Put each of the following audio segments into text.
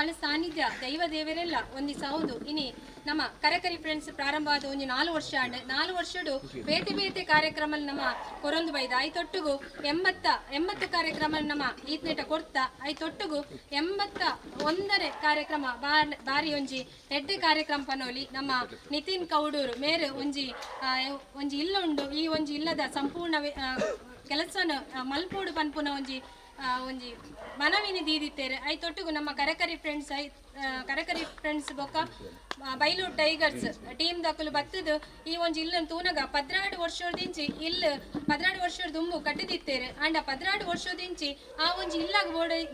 ಸ್ಥಳ ಸಾನ್ನಿಧ್ಯ ದೈವ ದೇವರೆಲ್ಲ ಒಂದಿಸ ಹೌದು ಇನಿ ನಮ್ಮ ಕರಕರಿ ಫ್ರೆಂಡ್ಸ್ ಪ್ರಾರಂಭ ಆದ ಒಂದು 4 ವರ್ಷ ಅಂಡ್ 4 ವರ್ಷಡು ಬೇತೆ ಬೇತೆ ಕಾರ್ಯಕ್ರಮ ನಮ್ಮ ಕೊರೊಂದು ಬೈದ ಐತೊಟ್ಟುಗು 80 ಕಾರ್ಯಕ್ರಮ ನಮ್ಮ ಈತ್ನೆಟ ಕೊಡ್ತಾ ಐತೊಟ್ಟುಗು 81ನೇ ಕಾರ್ಯಕ್ರಮ ಬಾರಿ ಒಂಜಿ ಎಡ್ಡೆ ಕಾರ್ಯಕ್ರಮ ಪನೋಲಿ ನಮ್ಮ ನಿತಿನ್ ಕೌಡೂರು ಮೇರೆ ಒಂಜಿ ಇಲ್ಲ ಉಂಡು ಈ ಒಂಜಿ ಇಲ್ಲದ ಸಂಪೂರ್ಣ ಕೆಲಸನ ಮಲ್ಪೋಡು ಪನ್ಪುನ ಒಂಜಿ ಮನವಿನಿ ದೀದಿತ್ತೇರೆ ಐತೊಟ್ಟಿಗೂ ನಮ್ಮ ಕರಕರಿ ಫ್ರೆಂಡ್ಸ್ ಬೊಕ್ಕ ಬೈಲೂರು ಟೈಗರ್ಸ್ ಟೀಮ್ ದಕ್ಕಲು ಬತ್ತದು ಈ ಒಂಜಿ ಇಲ್ಲನ್ ತೂನಗ 16 ವರ್ಷದಿಂಚಿ ಇಲ್ಲ 16 ವರ್ಷದ ದುಂಬು ಕಟ್ಟಿದಿತ್ತೇರೆ ಅಂಡ 16 ವರ್ಷದಿಂಚಿ ಆ ಒಂಜಿ ಇಲ್ಲಾಗ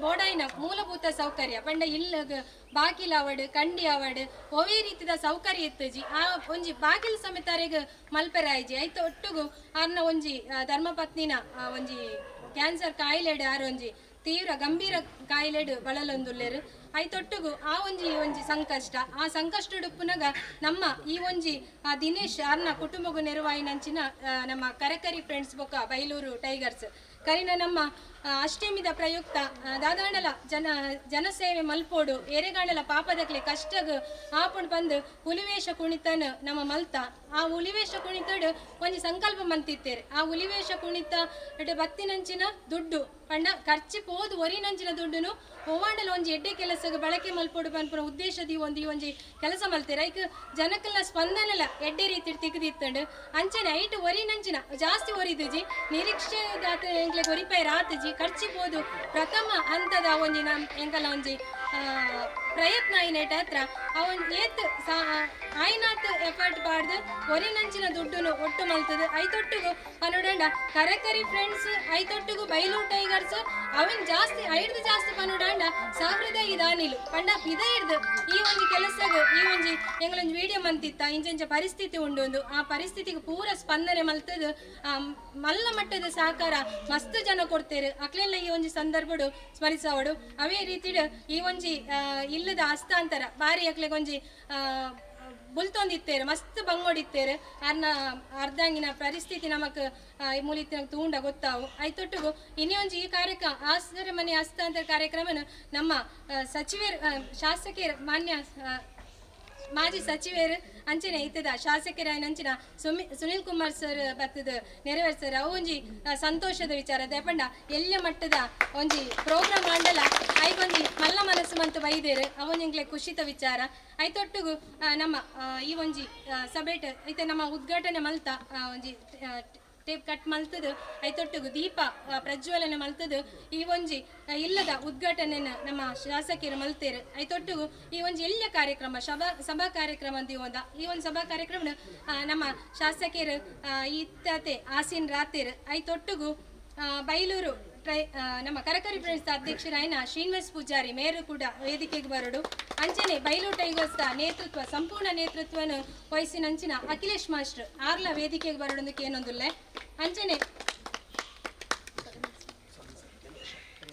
ಬೋಡಾಯಿನ ಮೂಲಭೂತ ಸೌಕರ್ಯ ಪಂಡ ಇಲ್ಲಗ ಬಾಕಿಲ ಅವಡ್ ಕಂಡಿ ಅವಡ್ ಒವೇ ರೀತಿದ ಸೌಕರ್ಯ ಇತ್ತಜಿ ಆ ಒಂಜಿ ಬಾಕಿಲ್ ಸಮೇತರೆಗ ಮಲ್ಪೆರಾಯ್ಜಿ ಐತ ಒಟ್ಟುಗು ಅರ್ನ ಒಂಜಿ ಧರ್ಮಪತ್ನಿನ ಒಂಜಿ ಕ್ಯಾನ್ಸರ್ ಕಾಯಿಲೆಡ್ ಆರೊಂಜಿ ತೀವ್ರ ಗಂಭೀರ ಕಾಯಿಲೆಡ್ ಬಳಲೊಂದುಲ್ಲೆರು ಐತೊಟ್ಟುಗು ಆ ಒಂಜಿ ಸಂಕಷ್ಟ ಆ ಸಂಕಷ್ಟಡುಪ್ಪುನಗ ನಮ್ಮ ಈ ಒಂಜಿ ದಿನೇಶ್ ಅರ್ನ ಕುಟುಂಬಗು ನೆರವಾಯಿನಂಚಿನ ನಮ್ಮ ಕರಕರಿ ಫ್ರೆಂಡ್ಸ್ ಬೊಕ್ಕ ಬೈಲೂರು ಟೈಗರ್ಸ್ ಕರಿನ ನಮ್ಮ ಅಷ್ಟಮಿದ ಪ್ರಯುಕ್ತ ದಾದಾಂಡಲ ಜನಸೇವೆ ಮಲ್ಪೋಡು ಎರೆಗಾಂಡಲ ಪಾಪದಕ್ಲೆ ಕಷ್ಟಗ ಆಪುಂಡು ಬಂದು ಹುಲಿವೇಷ ಕುಣಿತನ ನಮ್ಮ ಮಲ್ತ ಆ ಹುಲಿವೇಷ ಕುಣಿತಡು ಒಂಜಿ ಸಂಕಲ್ಪ ಮಂತಿತ್ತೇರೆ ಆ ಹುಲಿವೇಷ ಕುಣಿತ ಬತ್ತಿನಂಚಿನ ದುಡ್ಡು ಪಂಡ ಖರ್ಚಿ ಪೋದು ಒರಿನಂಚಿನ ದುಡ್ಡುನು ಒವಾಂಡಲ ಒಂಜಿ ಎಡ್ಡೆ ಕೆಲಸಗ ಬಳಕೆ ಮಲ್ಪೋಡು ಪನ್ಪುನ ಉದ್ದೇಶದಿ ಒಂಜಿ ಕೆಲಸ ಮಲ್ತೇರೆ ಐಕ್ ಜನಕಲ್ನ ಸ್ಪಂದನೆಲ ಎಡ್ಡೆ ರೀತಿ ತಿಕ್ಕದಿತ್ತಂಡು ಅಂಚನೆ ಐಟು ಒರಿನಂಚಿನ ಜಾಸ್ತಿ ಒರಿದುಜಿ ನಿರೀಕ್ಷೆ ಎಂಕ್ಲೆ ಒರಿಪಾಯಿ ರಾತಜಿ ಖರ್ಚಿ ಪೋದು ಪ್ರಥಮ ಹಂತದ ಒಂಜಿ ಎಂಕಲ ಒಂಜಿ ಪ್ರಯತ್ನ ಐನೇಟ ಹತ್ರ ಅವನ್ ಏತ್ ಆಯ್ನಾತ್ ಎಫರ್ಟ್ ಪಾಡ್ದು ಒರಿನಂಚಿನ ದುಡ್ಡುನು ಒಟ್ಟು ಮಲ್ತದು ಐತೊಟ್ಟಿಗೂ ಪನುಡಂಡ ಕರಕರಿ ಫ್ರೆಂಡ್ಸ್ ಐತೊಟ್ಟಿಗೂ ಬೈಲೂರು ಟೈಗರ್ಸ್ ಅವನ್ ಜಾಸ್ತಿ ಜಾಸ್ತಿ ಪನುಡಂಡ 1500 ದಾನಿಲು ಪಂಡ ಪಿದ ಹಿಡ್ದು ಈ ಒಂಜಿ ಕೆಲಸಗ ಈ ಒಂಜಿ ಎಂಗಳೊಂಜಿ ವಿಡಿಯೋ ಮಂತಿತ್ತ ಇಂಚ ಪರಿಸ್ಥಿತಿ ಉಂಡು ಆ ಪರಿಸ್ಥಿತಿಗೆ ಪೂರ ಸ್ಪಂದನೆ ಮಲ್ತದು ಮಲ್ಲ ಮಟ್ಟದ ಸಹಕಾರ ಮಸ್ತ್ ಜನ ಕೊಡ್ತೇರು ಅಕ್ಲೆಲ್ಲ ಈ ಒಂಜಿ ಸಂದರ್ಭಡು ಸ್ಮರಿಸವಡು ಅವೇ ರೀತಿ ಈ ಒಂಜಿ ಇಲ್ಲದ ಹಸ್ತಾಂತರ ಬಾರಿ ಅಕ್ಲೆಗೊಂಜಿ ಬುಲ್ತೊಂದಿತ್ತೇರು ಮಸ್ತ್ ಬಂಗೋಡಿತ್ತೇರು ಅರ್ಧಂಗಿನ ಪರಿಸ್ಥಿತಿ ನಮಕ್ ಮೂಲಿತ ತೂಂಡ ಗೊತ್ತಾವು ಐತೊಟ್ಟಿಗೂ ಇನ್ನೊಂಜಿ ಈ ಕಾರ್ಯಕ್ರಮ ಆಶ್ರಯ ಮನೆ ಹಸ್ತಾಂತರ ಕಾರ್ಯಕ್ರಮನ ನಮ್ಮ ಶಾಸಕರ ಮಾನ್ಯ ಮಾಜಿ ಸಚಿವರು ಅಂಚನೆ ಇತ್ತದ ಶಾಸಕರಾಯನಂಚಿನ ಸುನಿಲ್ ಕುಮಾರ್ ಸರ್ ಬತ್ತದ ನೆರವೇರ್ಸರ್ ಅವು ಒಂಜಿ ಸಂತೋಷದ ವಿಚಾರ ದಯಪಂಡ ಎಲ್ಲ ಮಟ್ಟದ ಒಂಜಿ ಪ್ರೋಗ್ರಾಮ್ ಮಾಡಲ್ಲ ಐಗೊಂಜಿ ಮಲ್ಲ ಮನಸ್ಸು ಮಂತು ಬೈದೇರು ಅವನಿಂಗ್ಲೆ ಖುಷಿತ ವಿಚಾರ ಐತೊಟ್ಟಿಗೂ ನಮ್ಮ ಈ ಒಂಜಿ ಸಭೆಟ್ ಐತೆ ನಮ್ಮ ಉದ್ಘಾಟನೆ ಮಲ್ತ ಒಂಜಿ ಟೇಪ್ ಕಟ್ ಮಲ್ತದು ಐತೊಟ್ಟಿಗೂ ದೀಪ ಪ್ರಜ್ವಲನೆ ಮಲ್ತದು ಈ ಒಂಜಿ ಇಲ್ಲದ ಉದ್ಘಾಟನೆ ನಮ್ಮ ಶಾಸಕರು ಮಲ್ತೇರು ಐತೊಟ್ಟಿಗೂ ಈ ಒಂಜಿ ಎಲ್ಲ ಕಾರ್ಯಕ್ರಮ ಸಭಾ ಕಾರ್ಯಕ್ರಮ ಅಂತೀವಂದ ಈ ಒಂದು ಸಭಾ ಕಾರ್ಯಕ್ರಮ ನಮ್ಮ ಶಾಸಕರು ಇತ್ತತೆ ಆಸೀನ್ ರಾತೇರು ಐತೊಟ್ಟಿಗೂ ಬೈಲೂರು ನಮ್ಮ ಕರಕರಿ ಫ್ರೆಂಡ್ಸ್ ಅಧ್ಯಕ್ಷರಾಯನ ಶ್ರೀನಿವಾಸ್ ಪೂಜಾರಿ ಮೇರು ಕೂಡ ವೇದಿಕೆಗೆ ಬರಡು ಅಂಚನೆ ಬೈಲೂರು ಟೈಗರ್ಸ್ ನೇತೃತ್ವ ಸಂಪೂರ್ಣ ನೇತೃತ್ವವನ್ನು ವಹಿಸಿನಂಚಿನ ಅಖಿಲೇಶ್ ಮಾಸ್ಟರ್ ಆರ್ಲ ವೇದಿಕೆಗೆ ಬರಡೋದಕ್ಕೆ ಏನೊಂದಿಲ್ಲ ಅಂಚನೆ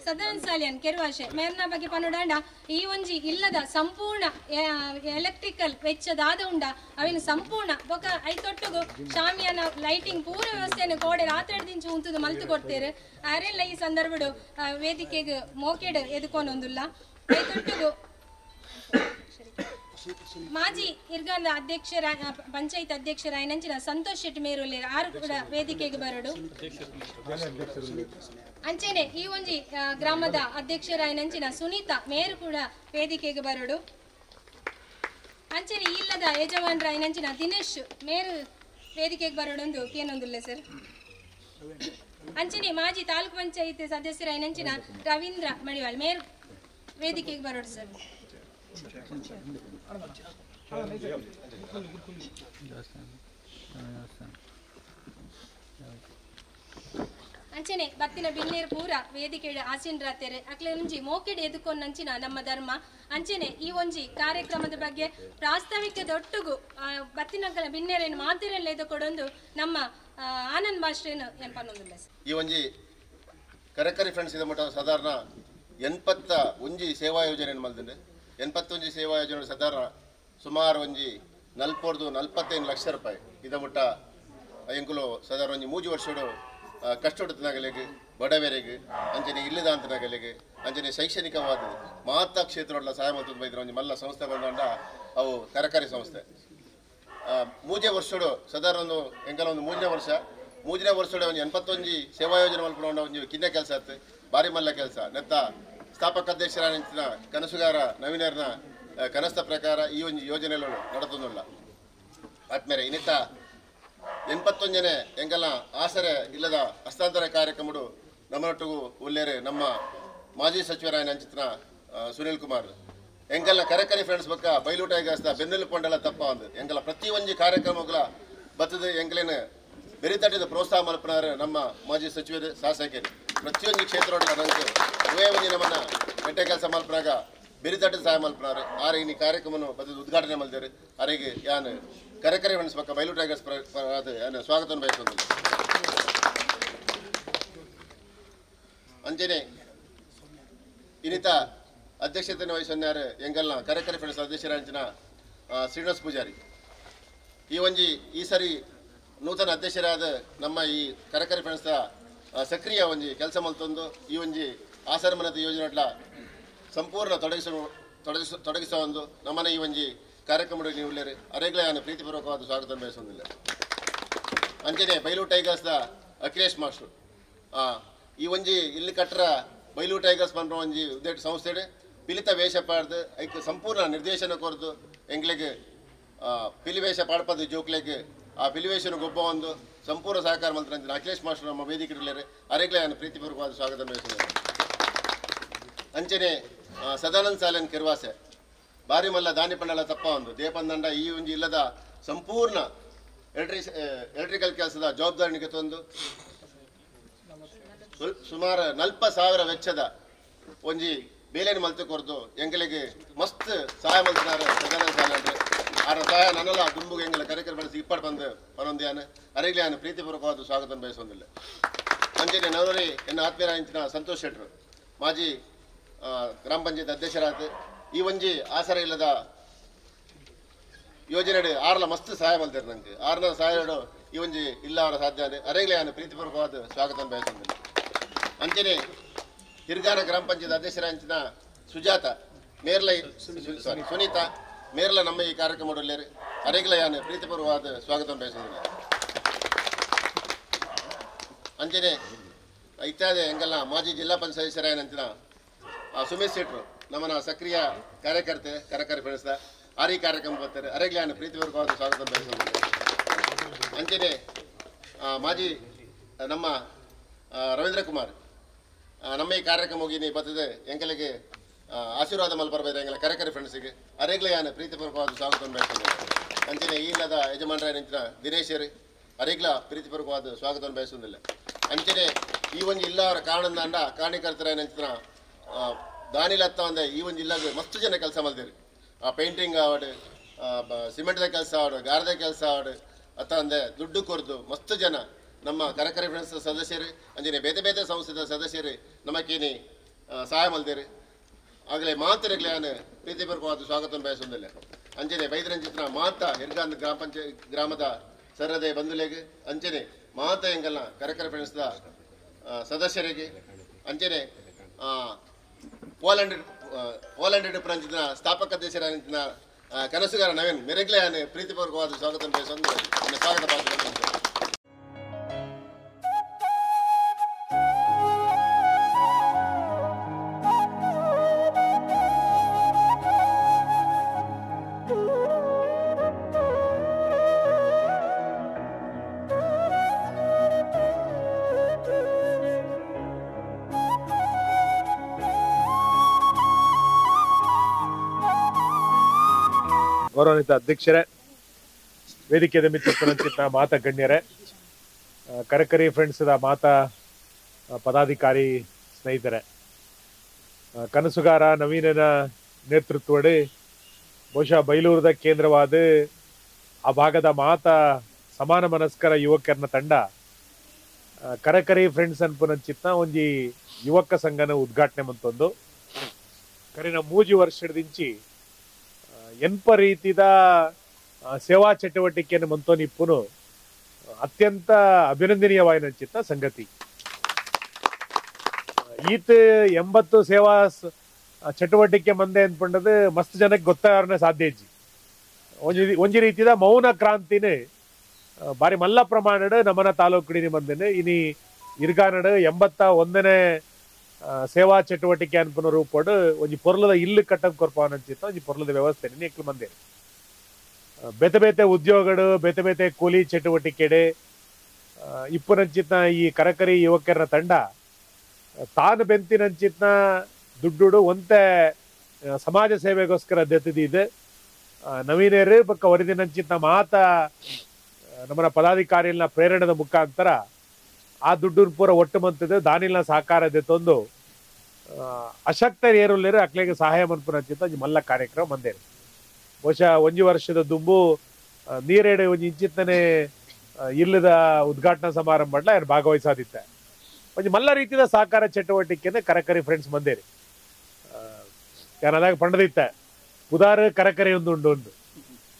ಸದಾನಂದ ಸಾಲಿಯನ್ ಕೆರುವಾಶೆ ಮೇರ್ನ ಬಗ್ಗೆ ಪನುಡಾಂಡ ಈ ಒಂಜಿ ಇಲ್ಲದ ಸಂಪೂರ್ಣ ಎಲೆಕ್ಟ್ರಿಕಲ್ ವೆಚ್ಚದಾದ ಉಂಡ ಅವಿನ ಸಂಪೂರ್ಣ ಬೊಕ ಐತೊಟ್ಟುಗು ಶಾಮಿಯಾನ ಲೈಟಿಂಗ್ ಪೂರ ವ್ಯವಸ್ಥೆಯನ್ನು ಕೋಡೆ ರಾತ್ರಿ ದಿಂಚು ಉಂತದು ಮಲ್ತು ಕೊಡ್ತೇರು ಅರೆಲ್ಲ ಈ ಸಂದರ್ಭಡು ವೇದಿಕೆಗೆ ಮೋಕೆಡ್ ಎದುಕೊಂಡೊಂದಿಲ್ಲ ಐತೊಟ್ಟುಗು ಮಾಜಿ ಇರ್ಗಾಂದ ಅಧ್ಯಕ್ಷರ ಪಂಚಾಯತ್ ಅಧ್ಯಕ್ಷರಾಯನಂಚಿನ ಸಂತೋಷ್ ಶೆಟ್ಟಿ ಮೇರುಲ್ಲಿ ಆರು ಕೂಡ ವೇದಿಕೆಗೆ ಬರಡು ಅಂಚೆನೆ ಈ ಒಂಜಿ ಗ್ರಾಮದ ಅಧ್ಯಕ್ಷರಾಯನಂಚಿನ ಸುನೀತಾ ಮೇರು ಕೂಡ ವೇದಿಕೆಗೆ ಬರಡು ಅಂಚೆನೆ ಇಲ್ಲದ ಯಜಮಾನರಾಯನಂಚಿನ ದಿನೇಶ್ ಮೇರು ವೇದಿಕೆಗೆ ಬರಡೊಂದು ಏನೊಂದಿಲ್ಲ ಸರ್ ಅಂಚೆನೆ ಮಾಜಿ ತಾಲೂಕು ಪಂಚಾಯತ್ ಸದಸ್ಯರಾಯನಂಚಿನ ರವೀಂದ್ರ ಮಣಿವಾಳ್ ಮೇರು ವೇದಿಕೆಗೆ ಬರೋಡು ಸರ್ ಅಂಚನೆ ಬತ್ತಿನ ಬಿನ್ನೇರು ಪೂರ ವೇದಿಕೆ ಆಸೀನ್ ರಾತೇರೆ ಅಕ್ಲೆಂಜಿ ಮೋಕೆಡ್ ಎದುಕೊಂಡಂಚಿನ ನಮ್ಮ ಧರ್ಮ ಅಂಚನೆ ಈ ಒಂಜಿ ಕಾರ್ಯಕ್ರಮದ ಬಗ್ಗೆ ಪ್ರಾಸ್ತಾವಿಕದೊಟ್ಟುಗು ಬತ್ತಿನ ಬಿನ್ನೇರೇನು ಮಾತಿರಲ್ಲ ಎದುಕೊಡೊಂದು ನಮ್ಮ ಆನಂದ್ ಮಾಸ್ಟ್ರೇನು ಎಂಪನ್ನೊಂದಿಲ್ಲ ಈ ಒಂಜಿ ಕರಕರಿ ಫ್ರೆಂಡ್ಸ್ ಇದ ಮಟ್ಟ ಸಾಧಾರಣ 81 ಸೇವಾ ಯೋಜನೆ ಮಲ್ದಿದೆ 81 ಸೇವಾ ಯೋಜನೆ ಸಾಧಾರಣ ಸುಮಾರು ಒಂಜಿ 45 ಲಕ್ಷ ರೂಪಾಯಿ ಇದ ಮುಟ್ಟ ಎಂಕುಲು ಸಾಧಾರಣ ಒಂಜಿ 3 ವರ್ಷಡು ಕಷ್ಟೊಡತನಾಗಲಿಗೆ ಬಡವರಿಗೆ ಅಂಚನೆ ಇಲ್ಲದಾಂತನಾಗಲಿಗೆ ಅಂಚನೆ ಶೈಕ್ಷಣಿಕವಾದ ಮಾತಾ ಕ್ಷೇತ್ರಗಳ ಸಹಾಯ ಮಾಡ್ತದೆ ಬೈದ್ರೆ ಒಂದು ಮಲ್ಲ ಸಂಸ್ಥೆ ಬಂದ ಅವು ತರಕಾರಿ ಸಂಸ್ಥೆ ಮೂಜೆ ವರ್ಷಡು ಸಾಧಾರಣ ಒಂದು ಎಂಕಲ ಒಂದು ಮೂಜನೇ ವರ್ಷಡೆ ಒಂದು 81 ಸೇವಾ ಯೋಜನೆ ಮಲ್ಪಡ ಒಂದು ಕಿನ್ನೆ ಕೆಲಸ ಆಯ್ತು ಭಾರಿ ಮಲ್ಲ ಕೆಲಸ ನೆತ್ತ ಸ್ಥಾಪಕ ಅಧ್ಯಕ್ಷರ ಕನಸುಗಾರ ನವೀನರ್ನ ಕನಸ್ಥ ಪ್ರಕಾರ ಈ ಒಂದು ಯೋಜನೆಗಳು ನಡೆತೊಂದಿಲ್ಲ ಆದ್ಮೇಲೆ ಇನ್ನಿತ್ತ 81 ಎಂಕಲ ಆಸರೆ ಇಲ್ಲದ ಹಸ್ತಾಂತರ ಕಾರ್ಯಕ್ರಮಡು ನಮ್ಮನೊಟ್ಟಿಗೂ ಉಲ್ಲೇರೆ ನಮ್ಮ ಮಾಜಿ ಸಚಿವರಾಯನ ಅಂಚಿತನ ಸುನೀಲ್ ಕುಮಾರ್ ಎಂಕಲ್ನ ಕರೆಕರಿ ಫ್ರೆಂಡ್ಸ್ ಬಕ್ಕ ಬೈಲು ಟೈಗರ್ಸ್ದ ಬೆನ್ನೆಲು ಪೊಂಡೆಲ್ಲ ತಪ್ಪ ಒಂದು ಎಂಕಲ ಪ್ರತಿ ಒಂದು ಕಾರ್ಯಕ್ರಮಗಳ ಬತ್ತದ ಎಂಕಲೇನು ಬೆರಿತಟ್ಟಿದ ಪ್ರೋತ್ಸಾಹ ಮಲ್ಪನಾರು ನಮ್ಮ ಮಾಜಿ ಸಚಿವರು ಶಾಸಕರು ಪ್ರತಿಯೊಂದು ಕ್ಷೇತ್ರ ನನಗೆ ಇವೇ ಒಂದು ನಮ್ಮನ್ನ ಬೆಟ್ಟೆ ಕೆಲಸ ಮಲ್ಪನಾಗ ಬೆರಿತಟ್ಟಿದ ಸಹಾಯ ಮಲ್ಪನಾರು ಆರೆ ಈ ಕಾರ್ಯಕ್ರಮವನ್ನು ಬತ್ತದ ಉದ್ಘಾಟನೆ ಮಲ್ದೇರು ಅವರಿಗೆ ಯಾನು ಕರೆಕರಿ ಫ್ರೆಂಡ್ಸ್ ಬಕ್ಕ ಬೈಲು ಟೈಗರ್ಸ್ ಅದು ಏನು ಸ್ವಾಗತ ಬಯಸೋದಿಲ್ಲ ಅಂಚನೆ ಇನ್ನಿತ ಅಧ್ಯಕ್ಷತೆ ವಹಿಸನ್ಯಾರು ಎಂಗಲ್ನ ಕರೆಕರಿ ಫ್ರೆಂಡ್ಸ್ ಅಧ್ಯಕ್ಷರಾಂಚಿನ ಶ್ರೀನಿವಾಸ್ ಪೂಜಾರಿ ಈ ಸರಿ ನೂತನ ಅಧ್ಯಕ್ಷರಾದ ನಮ್ಮ ಈ ಕರೆಕರಿ ಫ್ರೆಂಡ್ಸ್ ಸಕ್ರಿಯ ಒಂಜಿ ಕೆಲಸ ಮಲ್ತೊಂದು ಈ ಒಂಜಿ ಆಸರಮನದ ಯೋಜನೆಗಳ ಸಂಪೂರ್ಣ ತೊಡಗಿಸ ಒಂದು ನಮ್ಮನೆ ಈ ಒಂಜಿ ಕಾರ್ಯಕ್ರಮ ನೀವು ಉಳ್ಳೇರಿ ಅರೆಗ್ಲೇ ನಾನು ಪ್ರೀತಿಪೂರ್ವಕವಾದ ಸ್ವಾಗತ ಬಯಸೋದಿಲ್ಲ ಅಂಚನೆ ಬೈಲು ಟೈಗರ್ಸ್ದ ಅಖಿಲೇಶ್ ಮಾಸ್ಟರ್ ಈ ಒಂಜಿ ಇಲ್ಲಿ ಕಟ್ಟರ ಬೈಲು ಟೈಗರ್ಸ್ ಬಂದ್ರ ಒಂಜಿ ಉದ್ದೇಶ ಸಂಸ್ಥೆ ಪಿಲಿತ ವೇಷ ಪಾಡ್ದು ಐಕ್ ಸಂಪೂರ್ಣ ನಿರ್ದೇಶನ ಕೊರದು ಎಂಗ್ಲಿಗೆ ಪಿಲಿವೇಷ ಪಾಡ್ಪದ ಜೋಕ್ಲೆಗೆ ಆ ಪಿಲಿವೇಷನ ಗೊಬ್ಬ ಒಂದು ಸಂಪೂರ್ಣ ಸಹಕಾರ ಮಂತ್ರ ಅಖಿಲೇಶ್ ಮಾಸ್ಟರ್ ನಮ್ಮ ವೇದಿಕೆ ಇರಲಿದ್ದಾರೆ ಅರೆಗ್ಲೇ ನಾನು ಪ್ರೀತಿಪೂರ್ವಕವಾದ ಸ್ವಾಗತ ಬಯಸೋದಿಲ್ಲ ಅಂಚನೆ ಸದಾನಂದ್ ಸಾಲನ್ ಕೆರ್ವಾಸೆ ಭಾರಿ ಮಲ್ಲ ದಾನಿ ಪಂಡಲ ತಪ್ಪ ಒಂದು ದೇಪಂದಂಡ ಈ ಒಂಜಿ ಇಲ್ಲದ ಸಂಪೂರ್ಣ ಎಲೆಕ್ಟ್ರಿಕಲ್ ಕೆಲಸದ ಜವಾಬ್ದಾರಿನಿಗೆ ತಂದು ಸುಮಾರು 40,000 ವೆಚ್ಚದ ಒಂಜಿ ಬೇಲೆನ ಮಲ್ತು ಕೊರ್ದು ಎಂಗಳಿಗೆ ಮಸ್ತ್ ಸಹಾಯ ಮಲ್ತಿನಾರ ಸದಾನಂದ ಸಾಲಂದ್ರೆ ಆರ ಸಹಾಯ ನನ್ನಲ್ಲ ದುಂಬುಗೆ ಎಂಗಳ ಕರೆಕರಿ ಬೆಳೆಸಿ ಇಪ್ಪಟ್ಟು ಬಂದು ಪರೊಂದಿಯಾನ ಅರೆಗ್ಲಿ ನಾನು ಪ್ರೀತಿಪೂರ್ವಕವಾದ ಸ್ವಾಗತ ಬಯಸೋದಿಲ್ಲ ಅಂಚನೆ ನವರಿ ಎನ್ನ ಆತ್ಮೀಯರಾಂಚಿನ ಸಂತೋಷ್ ಶೆಟ್ರು ಮಾಜಿ ಗ್ರಾಮ ಪಂಚಾಯತ್ ಅಧ್ಯಕ್ಷರಾದ ಈ ಒಂಜಿ ಆಸರ ಇಲ್ಲದ ಯೋಜನೆ ಆರ್ಲ ಮಸ್ತ್ ಸಹಾಯ ಮಲ್ತಾರೆ ನಂಗೆ ಆರ್ನ ಸಹಾಯ ಈ ಒಂಜಿ ಇಲ್ಲ ಅವರ ಸಾಧ್ಯ ಅರೆಗ್ಲೇ ನಾನು ಪ್ರೀತಿಪೂರ್ವಕವಾದ ಸ್ವಾಗತ ಬಯಸೋದಿಲ್ಲ ಅಂಚನೆ ಹಿರ್ಗಾನ ಗ್ರಾಮ ಪಂಚಾಯತ್ ಅಧ್ಯಕ್ಷರಾಂಚಿನ ಸುಜಾತ ಸುನೀತಾ ಮೇರ್ಲ ನಮ್ಮ ಈ ಕಾರ್ಯಕ್ರಮ ಒಳ್ಳೆಯರು ಅರೆಗ್ಲೇ ನಾನು ಪ್ರೀತಿಪೂರ್ವವಾದ ಸ್ವಾಗತ ಬಯಸೋದಿಲ್ಲ ಅಂಚನೆ ಇತ್ಯಾದಿ ಎಂಗಲ್ಲ ಮಾಜಿ ಜಿಲ್ಲಾ ಪಂಚಾಯತ್ ಸದಸ್ಯರಾಯನಂಚಿನ ಸುಮೇಶ್ ಶೆಟ್ರು ನಮ್ಮನ ಸಕ್ರಿಯ ಕಾರ್ಯಕರ್ತೆ ಕರೆಕರಿ ಫ್ರೆಂಡ್ಸ್ದ ಆರಿ ಕಾರ್ಯಕ್ರಮ ಬರ್ತಾರೆ ಅರೆಗ್ಲೇ ನಾನು ಪ್ರೀತಿಪೂರ್ವಕವಾದ ಸ್ವಾಗತ ಬಯಸೋದಿಲ್ಲ ಅಂಚನೆ ಮಾಜಿ ನಮ್ಮ ರವೀಂದ್ರ ಕುಮಾರ್ ನಮ್ಮ ಈ ಕಾರ್ಯಕ್ರಮ ಹೋಗಿ ಬರ್ತದೆ ಎಂಕಲಿಗೆ ಆಶೀರ್ವಾದ ಮಲ್ಪರ್ಬೋದು ಎಂಗಲ ಕರೆಕರಿ ಫ್ರೆಂಡ್ಸಿಗೆ ಅರೆಗ್ಲೇ ನಾನು ಪ್ರೀತಿಪೂರ್ವಕವಾದ ಸ್ವಾಗತ ಬಯಸೋದಿಲ್ಲ ಅಂಚನೆ ಈ ಇಲ್ಲದ ಯಜಮಾನರ ನಿಂತಿನ ದಿನೇಶರಿ ಅರೆಗ್ಲ ಪ್ರೀತಿಪೂರ್ವಕವಾದ ಸ್ವಾಗತ ಬಯಸೋದಿಲ್ಲ ಅಂಚನೆ ಈ ಒಂದು ಇಲ್ಲ ಅವರ ಕಾರಣದಿಂದ ಕಾರಣಕರ್ತರ ನಿಂತಿನ ದಾನಿಲತ್ತ ಒಂದೇ ಈ ಒಂದು ಇಲ್ಲಾಗ ಮಸ್ತ್ ಜನ ಕೆಲಸ ಮಲ್ದಿರಿ ಪೇಂಟಿಂಗ್ ಆವಡು ಸಿಮೆಂಟ್ದ ಕೆಲಸ ಆವಡು ಗಾರದ ಕೆಲಸ ಆವಡು ಅತ್ತ ಅಂದೆ ದುಡ್ಡು ಕೊರ್ದು ಮಸ್ತ್ ಜನ ನಮ್ಮ ಕರೆಕರಿ ಫ್ರೆಂಡ್ಸ್ ಸದಸ್ಯರು ಅಂಜನೆ ಬೇತೆ ಬೇತೆ ಸಂಸ್ಥೆದ ಸದಸ್ಯರು ನಮಗೇನಿ ಸಹಾಯ ಮಲ್ದಿರಿ ಆಗಲೇ ಮಾತರೆಗ್ಲೇ ನಾನು ಪ್ರೀತಿಪೂರ್ವಕವಾದ ಸ್ವಾಗತ ಬಯಸೋದಿಲ್ಲ ಅಂಜನೆ ಬೈದ್ರಂಚಿತ್ನ ಮಾತ ಹಿರ್ಗಾಂದ್ ಗ್ರಾಮದ ಸರದೆ ಬಂಧುಲೆಗೆ ಅಂಚನೆ ಮಾತ ಎಂಗಲ್ನ ಕರೆಕರಿ ಫ್ರೆಂಡ್ಸ್ದ ಸದಸ್ಯರಿಗೆ ಅಂಚನೆ ಪೋಲೆಂಡ್ ಡಿಫರೆನ್ಸ್ನ ಸ್ಥಾಪಕ ಅಧ್ಯಕ್ಷರಾಗಿನ ಕನಸುಗಾರ ನವೀನ್ ಮೆರೆಗ್ಲೇ ನಾನು ಪ್ರೀತಿಪೂರ್ವಕವಾದ ಸ್ವಾಗತ ಬಯಸೋದು ಸ್ವಾಗತ ಭಾಷಣ ಗೌರವಾನ್ವಿತ ಅಧ್ಯಕ್ಷರೇ, ವೇದಿಕೆಯ ಮಿತ್ರ ಮಾತ ಗಣ್ಯರೇ, ಕರೆಕರಿ ಫ್ರೆಂಡ್ಸ್ದ ಮಾತ ಪದಾಧಿಕಾರಿ ಸ್ನೇಹಿತರೆ, ಕನಸುಗಾರ ನವೀನನ ನೇತೃತ್ವಡಿ ಬಹುಶಃ ಬೈಲೂರದ ಕೇಂದ್ರವಾದ ಆ ಭಾಗದ ಮಾತ ಸಮಾನ ಮನಸ್ಕರ ಯುವಕರನ ತಂಡ ಕರೆಕರಿ ಫ್ರೆಂಡ್ಸ್ ಅನ್ಪುನಂಚಿತ್ನ ಒಂಜಿ ಯುವಕ ಸಂಘನ ಉದ್ಘಾಟನೆ ಮಂತೊಂದು ಕರಿನ 3 ವರ್ಷದಿಂಚಿ ಎನ್ಪ ರೀತಿದ ಸೇವಾ ಚಟುವಟಿಕೆಯನ್ನು ಮಂತೋನಿಪ್ಪುನು ಅತ್ಯಂತ ಅಭಿನಂದನೀಯವಾದ ಸಂಗತಿ. ಈತ 80 ಸೇವಾ ಚಟುವಟಿಕೆ ಮಂದೆ ಅಂದ್ಕೊಂಡದು ಮಸ್ತ್ ಜನಕ್ಕೆ ಗೊತ್ತಾಗೇ ಸಾಧ್ಯ ಇಜ್ಜಿ ಒಂಜಿ ರೀತಿದ ಮೌನ ಕ್ರಾಂತಿನ ಬಾರಿ ಮಲ್ಲ ಪ್ರಮಾಣದ ನಮನ ತಾಲೂಕಿನ ಮಂದಿನ ಇನಿ ಇರ್ಗಾನಡ್ 81ನೇ ಸೇವಾ ಚಟುವಟಿಕೆ ಅನ್ಪನ ರೂಪಡ್ ಒಂಜಿ ಪೊರ್ಲದ ಇಲ್ಲು ಕಟ್ಟದ್ ಕೊರ್ಪವನಂಚಿತ್ತ ಒಂಜಿ ಪೊರ್ಲದ ವ್ಯವಸ್ಥೆ ನಿಕ್ಲು ಮಂದೆ ಬೇತೆ ಬೇತೆ ಉದ್ಯೋಗಡು ಬೇತೆ ಬೇತೆ ಕೂಲಿ ಚಟುವಟಿಕೆಡೆ ಇಪ್ಪನಂಚಿತ್ನ ಈ ಕರಕರಿ ಯುವಕರ ತಂಡ ತಾನು ಬೆಂತಿನಂಚಿತ್ನ ದುಡ್ಡು ಒಂತೆ ಸಮಾಜ ಸೇವೆಗೋಸ್ಕರ ದೆತ್ತಿದೆ ನವೀನೇರು ಬಕ್ಕ ವರದಿನಂಚಿತ್ನ ಮಾತ ನಮ್ಮನ ಪದಾಧಿಕಾರಿಗಳ ಪ್ರೇರಣದ ಮುಖಾಂತರ ಆ ದುಡ್ಡು ಪೂರ ಒಟ್ಟು ಮಂತದ್ದು ದಾನಿಲ್ನ ಸಹಕಾರ ದೆತ್ತೊಂದು ಅಶಕ್ತರು ಏರುಲ್ಲೇರು ಅಕ್ಲೆಗೆ ಸಹಾಯ ಮನ್ಪುನಂಚಿತ್ತ ಮಲ್ಲ ಕಾರ್ಯಕ್ರಮ ಮಂದೇರು ಬಹುಶಃ ಒಂಜಿ ವರ್ಷದ ದುಂಬು ನೀರೇಡು ಒಂಜಿ ಇಂಚಿತ್ತನೆ ಇಲ್ಲದ ಉದ್ಘಾಟನಾ ಸಮಾರಂಭ ಯಾರು ಭಾಗವಹಿಸಾದಿತ್ತೆ ಒಂಜಿ ಮಲ್ಲ ರೀತಿಯ ಸಹಕಾರ ಚಟುವಟಿಕೆ ಕರಕರಿ ಫ್ರೆಂಡ್ಸ್ ಮಂದೇರಿ ಯಾನದಾಗ ಪಂಡದಿತ್ತ ಪುದಾರ್ ಕರಕರಿ ಒಂದು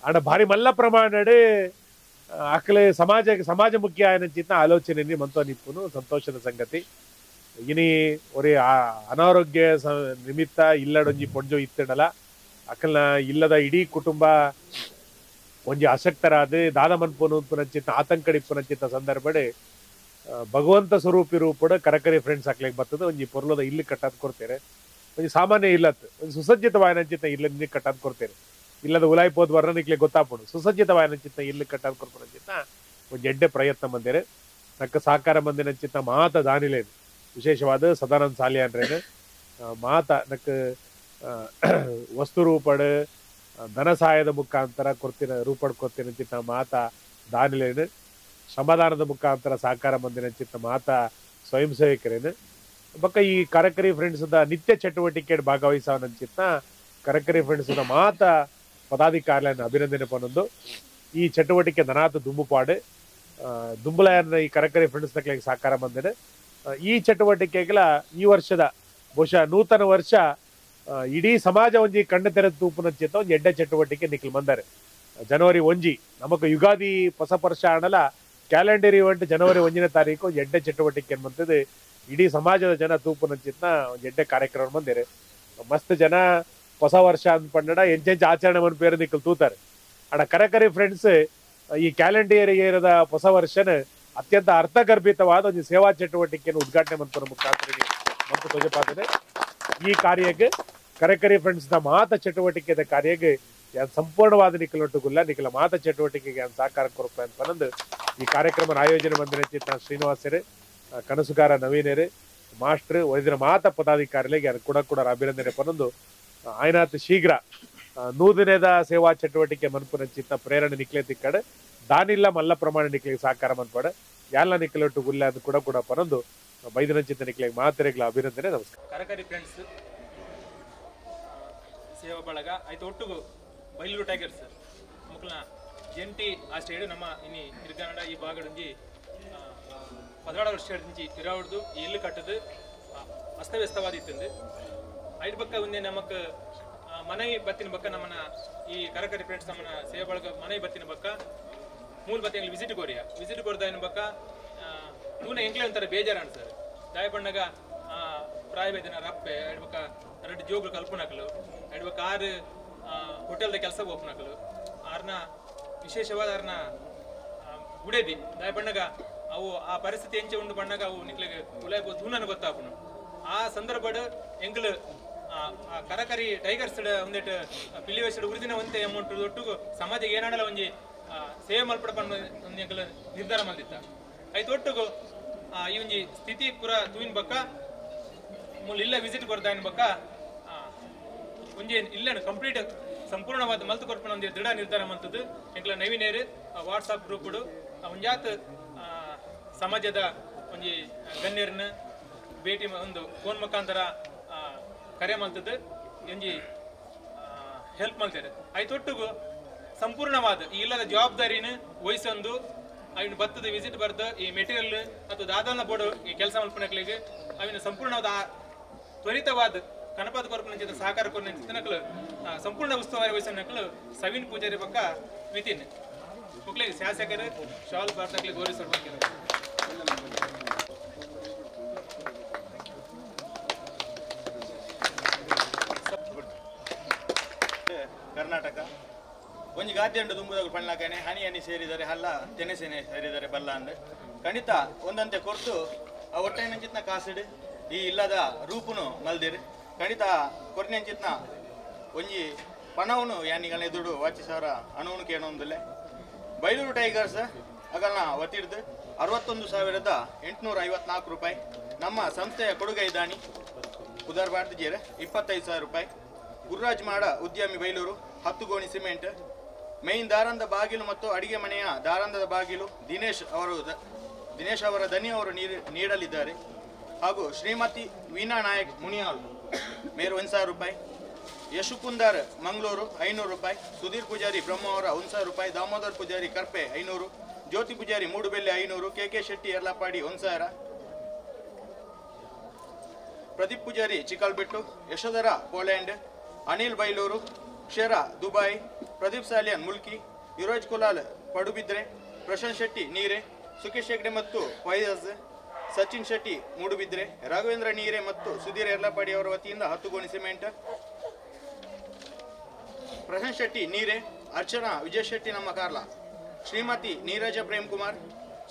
ಆಡ ಭಾರಿ ಮಲ್ಲ ಪ್ರಮಾಣಡ್ ಅಕ್ಲೆ ಸಮಾಜ ಮುಖ್ಯ ಆಯನಂಚಿತ್ತ ಆಲೋಚನೆ ಮಂತೋ ನಿಪ್ಪುನು ಸಂತೋಷದ ಸಂಗತಿ ಇನಿ ಒರಿ ಅನಾರೋಗ್ಯ ನಿಮಿತ್ತ ಇಲ್ಲಡೊಂಜಿ ಪೊಂಜೋ ಇತ್ತಿಡಲ ಅಕಲ್ನ ಇಲ್ಲದ ಇಡೀ ಕುಟುಂಬ ಒಂಜಿ ಅಶಕ್ತರಾದ ದಾದ ಮನ್ಪುನಂಚಿತ್ತ ಆತಂಕಡಿಪ್ಪುನಂಚಿತ್ತ ಸಂದರ್ಭಡೆ ಭಗವಂತ ಸ್ವರೂಪಿ ರೂಪಡ ಕರಕರಿ ಫ್ರೆಂಡ್ಸ್ ಹಾಕ್ಲಿಕ್ಕೆ ಬರ್ತದೆ ಒಂಜಿ ಪೊರ್ಲದ ಇಲ್ಲಿ ಕಟ್ಟಾದ್ ಕೊಡ್ತೇನೆ ಒಂಜಿ ಸಾಮಾನ್ಯ ಇಲ್ಲತ್ ಒಂದು ಸುಸಜ್ಜಿತವಾಯನಂಚಿತ್ತ ಇಲ್ಲಿ ಕಟ್ಟಾದ್ ಕೊಡ್ತೇನೆ ಇಲ್ಲದ ಉಲಾಯಿ ಪೋದ್ ವರ್ಣ ನಿಕ್ಲೆ ಗೊತ್ತಾಪುಡು ಸುಸಜ್ಜಿತವಾಯನಂಚಿತ್ತ ಇಲ್ಲಿ ಕಟ್ಟಾದ್ ಕೊಡ್ಪುನಂಚಿತ್ತ ಒಂಜಿ ಎಡ್ಡೆ ಪ್ರಯತ್ನ ಮಂದಿರೆ ನಕ್ಕ ಸಹಕಾರ ಮಂದಿನಂಚಿತ್ತ ಮಾತ ದಾನಿಲೇನು ವಿಶೇಷವಾದ ಸದಾನಂದ ಸಾಲಿ ಅಂದ್ರೇನು ಮಾತ ನಕ್ಕ ವಸ್ತು ರೂಪಡ್ ಧನ ಸಹಾಯದ ಮುಖಾಂತರ ರೂಪಡ್ ಕೊಡ್ತೀನಂಚಿತ್ತ ಮಾತ ದಾನಿಲೇನು ಶ್ರಮದಾನದ ಮುಖಾಂತರ ಸಹಕಾರ ಮಂದಿನಂಚಿತ್ತ ಮಾತ ಸ್ವಯಂ ಸೇವಕರೇನು ಬಕ್ಕ ಈ ಕರಕರಿ ಫ್ರೆಂಡ್ಸ್ ನಿತ್ಯ ಚಟುವಟಿಕೆ ಭಾಗವಹಿಸವನಂಚಿತ್ತ ಕರಕರಿ ಫ್ರೆಂಡ್ಸ್ ಮಾತ ಪದಾಧಿಕಾರಿಗಳನ್ನು ಅಭಿನಂದನೆ ಪನ್ನೊಂದು ಈ ಚಟುವಟಿಕೆ ದನಾತ ದುಂಬುಪಾಡು ದುಂಬುಲಯನ್ನ ಈ ಕರಕರಿ ಫ್ರೆಂಡ್ಸ್ ನಕ್ಲಿಗೆ ಸಹಕಾರ ಮಂದಿನ ಈ ಚಟುವಟಿಕೆಗಳ ಈ ವರ್ಷದ ಬಹುಶಃ ನೂತನ ವರ್ಷ ಇಡೀ ಸಮಾಜ ಒಂಜಿ ಕಣ್ಣು ತೆರೆದು ತೂಪುನಂಚಿತ್ತ ಒಂದು ಎಡ್ಡೆ ಚಟುವಟಿಕೆ ನಿಕ್ಲು ಮಂದಾರೆ ಜನವರಿ 1 ನಮಕ್ ಯುಗಾದಿ ಹೊಸ ವರ್ಷ ಆಣಲ ಕ್ಯಾಲೆಂಡರ್ ಇವೆಂಟ್ ಜನವರಿ 1ನೇ ತಾರೀಕು ಎಡ್ಡೆ ಚಟುವಟಿಕೆ ಮಂತದ್ದು ಇಡೀ ಸಮಾಜದ ಜನ ತೂಪುನಂಚಿತ್ತ ಒಂದು ಎಡ್ಡೆ ಕಾರ್ಯಕ್ರಮ ಮಂದಿರೆ ಮಸ್ತ್ ಜನ ಹೊಸ ವರ್ಷ ಅಂದ್ಪಂಡ ಎಂಚೆಂಚ ಆಚರಣೆ ಮನ್ಪೇರು ನಿಕ್ಕಲು ತೂತಾರೆ ಅಡ ಕರಕರಿ ಫ್ರೆಂಡ್ಸ್ ಈ ಕ್ಯಾಲೆಂಡರ್ ಇಯರದ ಹೊಸ ವರ್ಷನ ಅತ್ಯಂತ ಅರ್ಥಗರ್ಭಿತವಾದ ಒಂದು ಸೇವಾ ಚಟುವಟಿಕೆಯನ್ನು ಉದ್ಘಾಟನೆ ಮನ್ಪುರ ಮುಖಾಂತರ ಮಂತು ತೊಜಪಾತದೆ ಈ ಕಾರ್ಯಕ್ಕೆ ಕರಕರಿ ಫ್ರೆಂಡ್ಸ್ ನ ಮಾತ ಚಟುವಟಿಕೆದ ಕಾರ್ಯಕ್ಕೆ ಸಂಪೂರ್ಣವಾದ ನಿಖಲೊಟ್ಟುಗುಲ್ಲ ನಿಖಲ ಮಾತ ಚಟುವಟಿಕೆಗೆ ಸಹಕಾರ ಕೊರಪ ಅಂತಂದು ಈ ಕಾರ್ಯಕ್ರಮ ಆಯೋಜನೆ ಮಂದಿರ ಶ್ರೀನಿವಾಸರೇ ಕನಸುಗಾರ ನವೀನರೇ ಮಾಸ್ಟರ್ ವೈದ್ಯರ ಮಾತ ಪದಾಧಿಕಾರಿಗಳಿಗೆ ಕೂಡ ಅಭಿನಂದನೆ ಪನ್ನೊಂದು ಆಯ್ನಾತ್ ಶೀಘ್ರ ನೂತನೇದ ಸೇವಾ ಚಟುವಟಿಕೆ ಮನ್ಪುನಂಚಿತ್ತ ಪ್ರೇರಣೆ ನಿಕ್ಲೆ ತಿಕ್ಕಡೆ ದಾನಿಲ್ಲ ಮಲ್ಲ ಪ್ರಮಾಣ ನಿಕ್ಲಿಗೆ ಸಹಕಾರ ಮನ್ಪಡ ಎಲ್ಲ ನಿಕ್ಲೊಟ್ಟು ಗುಲ್ಲ ಅದು ಕೂಡ ಪನ್ನೊಂದು ಬೈದನಂಚಿತ್ತ ನಿಕ್ಲಿಗೆ ಮಾತರೆಗಳ ಅಭಿನಂದನೆ ನಮಸ್ಕಾರ ಕರಕರಿ ಫ್ರೆಂಡ್ಸ್ ಸೇವಾ ಬಳಗ ಆಯ್ತು ಒಟ್ಟಿಗೂ ಬೈಲೂರು ಟೈಗರ್ಸ್ ಮುಕ್ಲನ ಜಂಟಿ ಆ ಸ್ಟೇಡಿಯಂ ನಮ್ಮ ಇನಿ ಇರ್ಗಾನಡ ಈ ಭಾಗಡಂಜಿ 16 ವರ್ಷ ಇರಾವಡ್ದು ಎಲ್ಲಿ ಕಟ್ಟದು ಅಸ್ತವ್ಯಸ್ತವಾದಿತ್ತಂದು ಐದು ಬಕ್ಕ ಒಂದೇ ನಮಕ್ ಮನೆ ಬತ್ತಿನ ಬಕ್ಕ ನಮ್ಮನ ಈ ಕರಕರಿ ಫ್ರೆಂಡ್ಸ್ ನಮ್ಮನ ಸೇವಾ ಬಳಗ ಮನೆ ಬತ್ತಿನ ಬಕ್ಕ ಮೂಲ ಬತ್ತಿನ ವಿಸಿಟ್ ಕೊಡ್ದ ಬಕ್ಕ ನೂನೆ ಎಂಕ್ಲೆ ಒಂಥರ ಬೇಜಾರ ಸರ್ ದಾಯ ಬಣ್ಣಗ ಪ್ರಾಯವೇದನ ರಪ್ಪೆ ಬಕ್ಕ 2 ಜೋಗ್ಲು ಕಲ್ಪನಾಕಲು ಬಕ್ಕ 6 ಹೋಟೆಲ್ದ ಕೆಲಸ ಓಪನಾಕಲು ಆರ್ನ ವಿಶೇಷವಾದ ಆರ್ನ ಗುಡೇದಿ ದಾಯ ಬಣ್ಣಗ ಅವು ಆ ಪರಿಸ್ಥಿತಿ ಎಂಚೆ ಉಂಡು ಬಣ್ಣಗ ಅವು ನಿಕ್ಲಿಗೆ ಉಲಾಯ ದೂನನ ಗೊತ್ತಾಪನು ಆ ಸಂದರ್ಭಡ್ ಎಂಗ್ಲು ಕರಕರಿ ಟೈಗರ್ಸ್ ಒಂದೇಟ್ ಪಿಲಿವೇಶಡ್ ಉರಿದಿನ ಒಂತೆ ಅಮೌಂಟ್ ಒಟ್ಟಿಗೂ ಸಮಾಜಕ್ಕೆ ಏನಾಡಲ್ಲ ಒಂಜಿ ಸೇವೆ ಮಲ್ಪಡ ಪಣ್ಣು ಒಂದು ಎಂಗ್ಲು ನಿರ್ಧಾರ ಮಾಡಿತ್ತ ಐದು ಒಟ್ಟಿಗೂ ಈ ಒಂಜಿ ಸ್ಥಿತಿ ಪೂರ ತೂಯಿನ ಬಕ್ಕ ಮುಲ್ ಇಲ್ಲ ವಿಸಿಟ್ ಕೊಡ್ದಾಯಿನ ಬಕ್ಕ ಒಂಜಿ ಇಲ್ಲ ಕಂಪ್ಲೀಟ್ ಸಂಪೂರ್ಣವಾದ ಮಲ್ತು ಕೊರ್ಪಣ ಒಂದು ದೃಢ ನಿರ್ಧಾರ ಮಂತದ್ದು ಎಂಕ್ಲ ನವೀನೇರು ವಾಟ್ಸಾಪ್ ಗ್ರೂಪ್ಡು ಒಂಜಾತ್ ಸಮಾಜದ ಒಂಜಿ ಗಣ್ಯರನ್ನ ಭೇಟಿ ಒಂದು ಫೋನ್ ಮುಖಾಂತರ ಕರೆ ಮಲ್ತದ್ದು ಒಂಜಿ ಹೆಲ್ಪ್ ಮಾಡ್ತಾರೆ ಐತೊಟ್ಟಿಗೂ ಸಂಪೂರ್ಣವಾದ ಈ ಇಲ್ಲದ ಜವಾಬ್ದಾರಿನ ವಹಿಸೊಂದು ಅವಿನ ಬತ್ತದ ವಿಸಿಟ್ ಬರ್ದ ಈ ಮೆಟೀರಿಯಲ್ ಅಥವಾ ದಾದಾನ ಬೋರ್ಡ್ ಈ ಕೆಲಸ ಮಲ್ಪನಕ್ಲಿಗೆ ಅವಿನ ಸಂಪೂರ್ಣವಾದ ತ್ವರಿತವಾದ ಕನಪಾದ ಕೊರ್ಪನ ಸಹಕಾರ ಕೊರ್ನ ನಕಲು ಸಂಪೂರ್ಣ ಉಸ್ತುವಾರಿ ವಹಿಸ ನಕಲು ಸವಿನ್ ಪೂಜಾರಿ ಪಕ್ಕ ವಿತಿನ್ ಮಕ್ಕಳಿಗೆ ಶಾಸಕರು ಶಾಲ್ ಭಾರತಕ್ಕೆ ಗೌರವಿಸಬೇಕು ನಾಟಕ ಒಂಜಿ ಗಾದ್ಯಂಡು ದುಂಬುದಾಗ ಪಣ್ಣಾಕನೆ ಹನಿ ಹನಿ ಸೇರಿದರೆ ಹಲ್ಲ ತೆನೆಸೆನೆ ಸೇರಿದರೆ ಬಲ್ಲ ಅಂದ್ರೆ ಖಂಡಿತ ಒಂದಂತೆ ಕೊರ್ತು ಆ ಹೊಟ್ಟೆನಂಚಿತ್ನ ಕಾಸಿಡು ಈ ಇಲ್ಲದ ರೂಪುನು ಮಲ್ದಿರು ಖಂಡಿತ ಕೊರ್ನೆಂಚಿತ್ನ ಒಂಜಿ ಪಣವನು ಯಾನಿಗಳ ಎದುರು ವಾಚಿಸಾರ ಹಣವನು ಕೇಳೋದಿಲ್ಲ ಬೈಲೂರು ಟೈಗರ್ಸ್ ಅಗಲ್ನ ಒತ್ತಿಡ್ದು 61,854 ರೂಪಾಯಿ ನಮ್ಮ ಸಂಸ್ಥೆಯ ಕೊಡುಗೈ ದಾನಿ ಉದಾರ್ ಭಾರತೀಯರ 25,000 ರೂಪಾಯಿ ಗುರುರಾಜ್ ಮಾಡ ಉದ್ಯಮಿ ಬೈಲೂರು 10 ಗೋಣಿ ಸಿಮೆಂಟ್ ಮೇನ್ ದಾರಂದ ಬಾಗಿಲು ಮತ್ತು ಅಡಿಗೆ ಮನೆಯ ದಾರಂದದ ಬಾಗಿಲು ದಿನೇಶ್ ಅವರ ದನಿ ಅವರು ನೀಡಲಿದ್ದಾರೆ ಹಾಗೂ ಶ್ರೀಮತಿ ವೀಣಾ ನಾಯಕ್ ಮುನಿಯಾಲ್ ಮೇರು 1,000 ರೂಪಾಯಿ ಯಶು ಕುಂದಾರ್ ಮಂಗಳೂರು 500 ರೂಪಾಯಿ ಸುಧೀರ್ ಪೂಜಾರಿ ಬ್ರಹ್ಮ ಅವರ 1,000 ರೂಪಾಯಿ Damodar Poojary Karpe 500 Jyothi Poojary Moodubelle 500 K Shetty Yarlapadi 1,000 Pradeep Poojary Chikkalbettu Yashodhara Poland Anil Bailur Shera Dubai Pradeep Salian Mulki Yuvaraj Kulal Padubidri Prashanth Shetty Neere Sukesh Hegde ಮತ್ತು ಫೈಜ್ ಸಚಿನ್ ಶೆಟ್ಟಿ ಮೂಡುಬಿದ್ರೆ ರಾಘವೇಂದ್ರ ನೀರೆ ಮತ್ತು ಸುಧೀರ್ ಯರ್ಲಾಪಾಡಿ ಅವರ ವತಿಯಿಂದ 10 ಗೋಣಿ ಸಿಮೆಂಟ್ ಪ್ರಶಾಂತ್ ಶೆಟ್ಟಿ ನೀರೆ ಅರ್ಚನಾ ವಿಜಯ್ ಶೆಟ್ಟಿ ನಮ್ಮ ಕಾರ್ಲ ಶ್ರೀಮತಿ ನೀರಜ ಪ್ರೇಮ್ ಕುಮಾರ್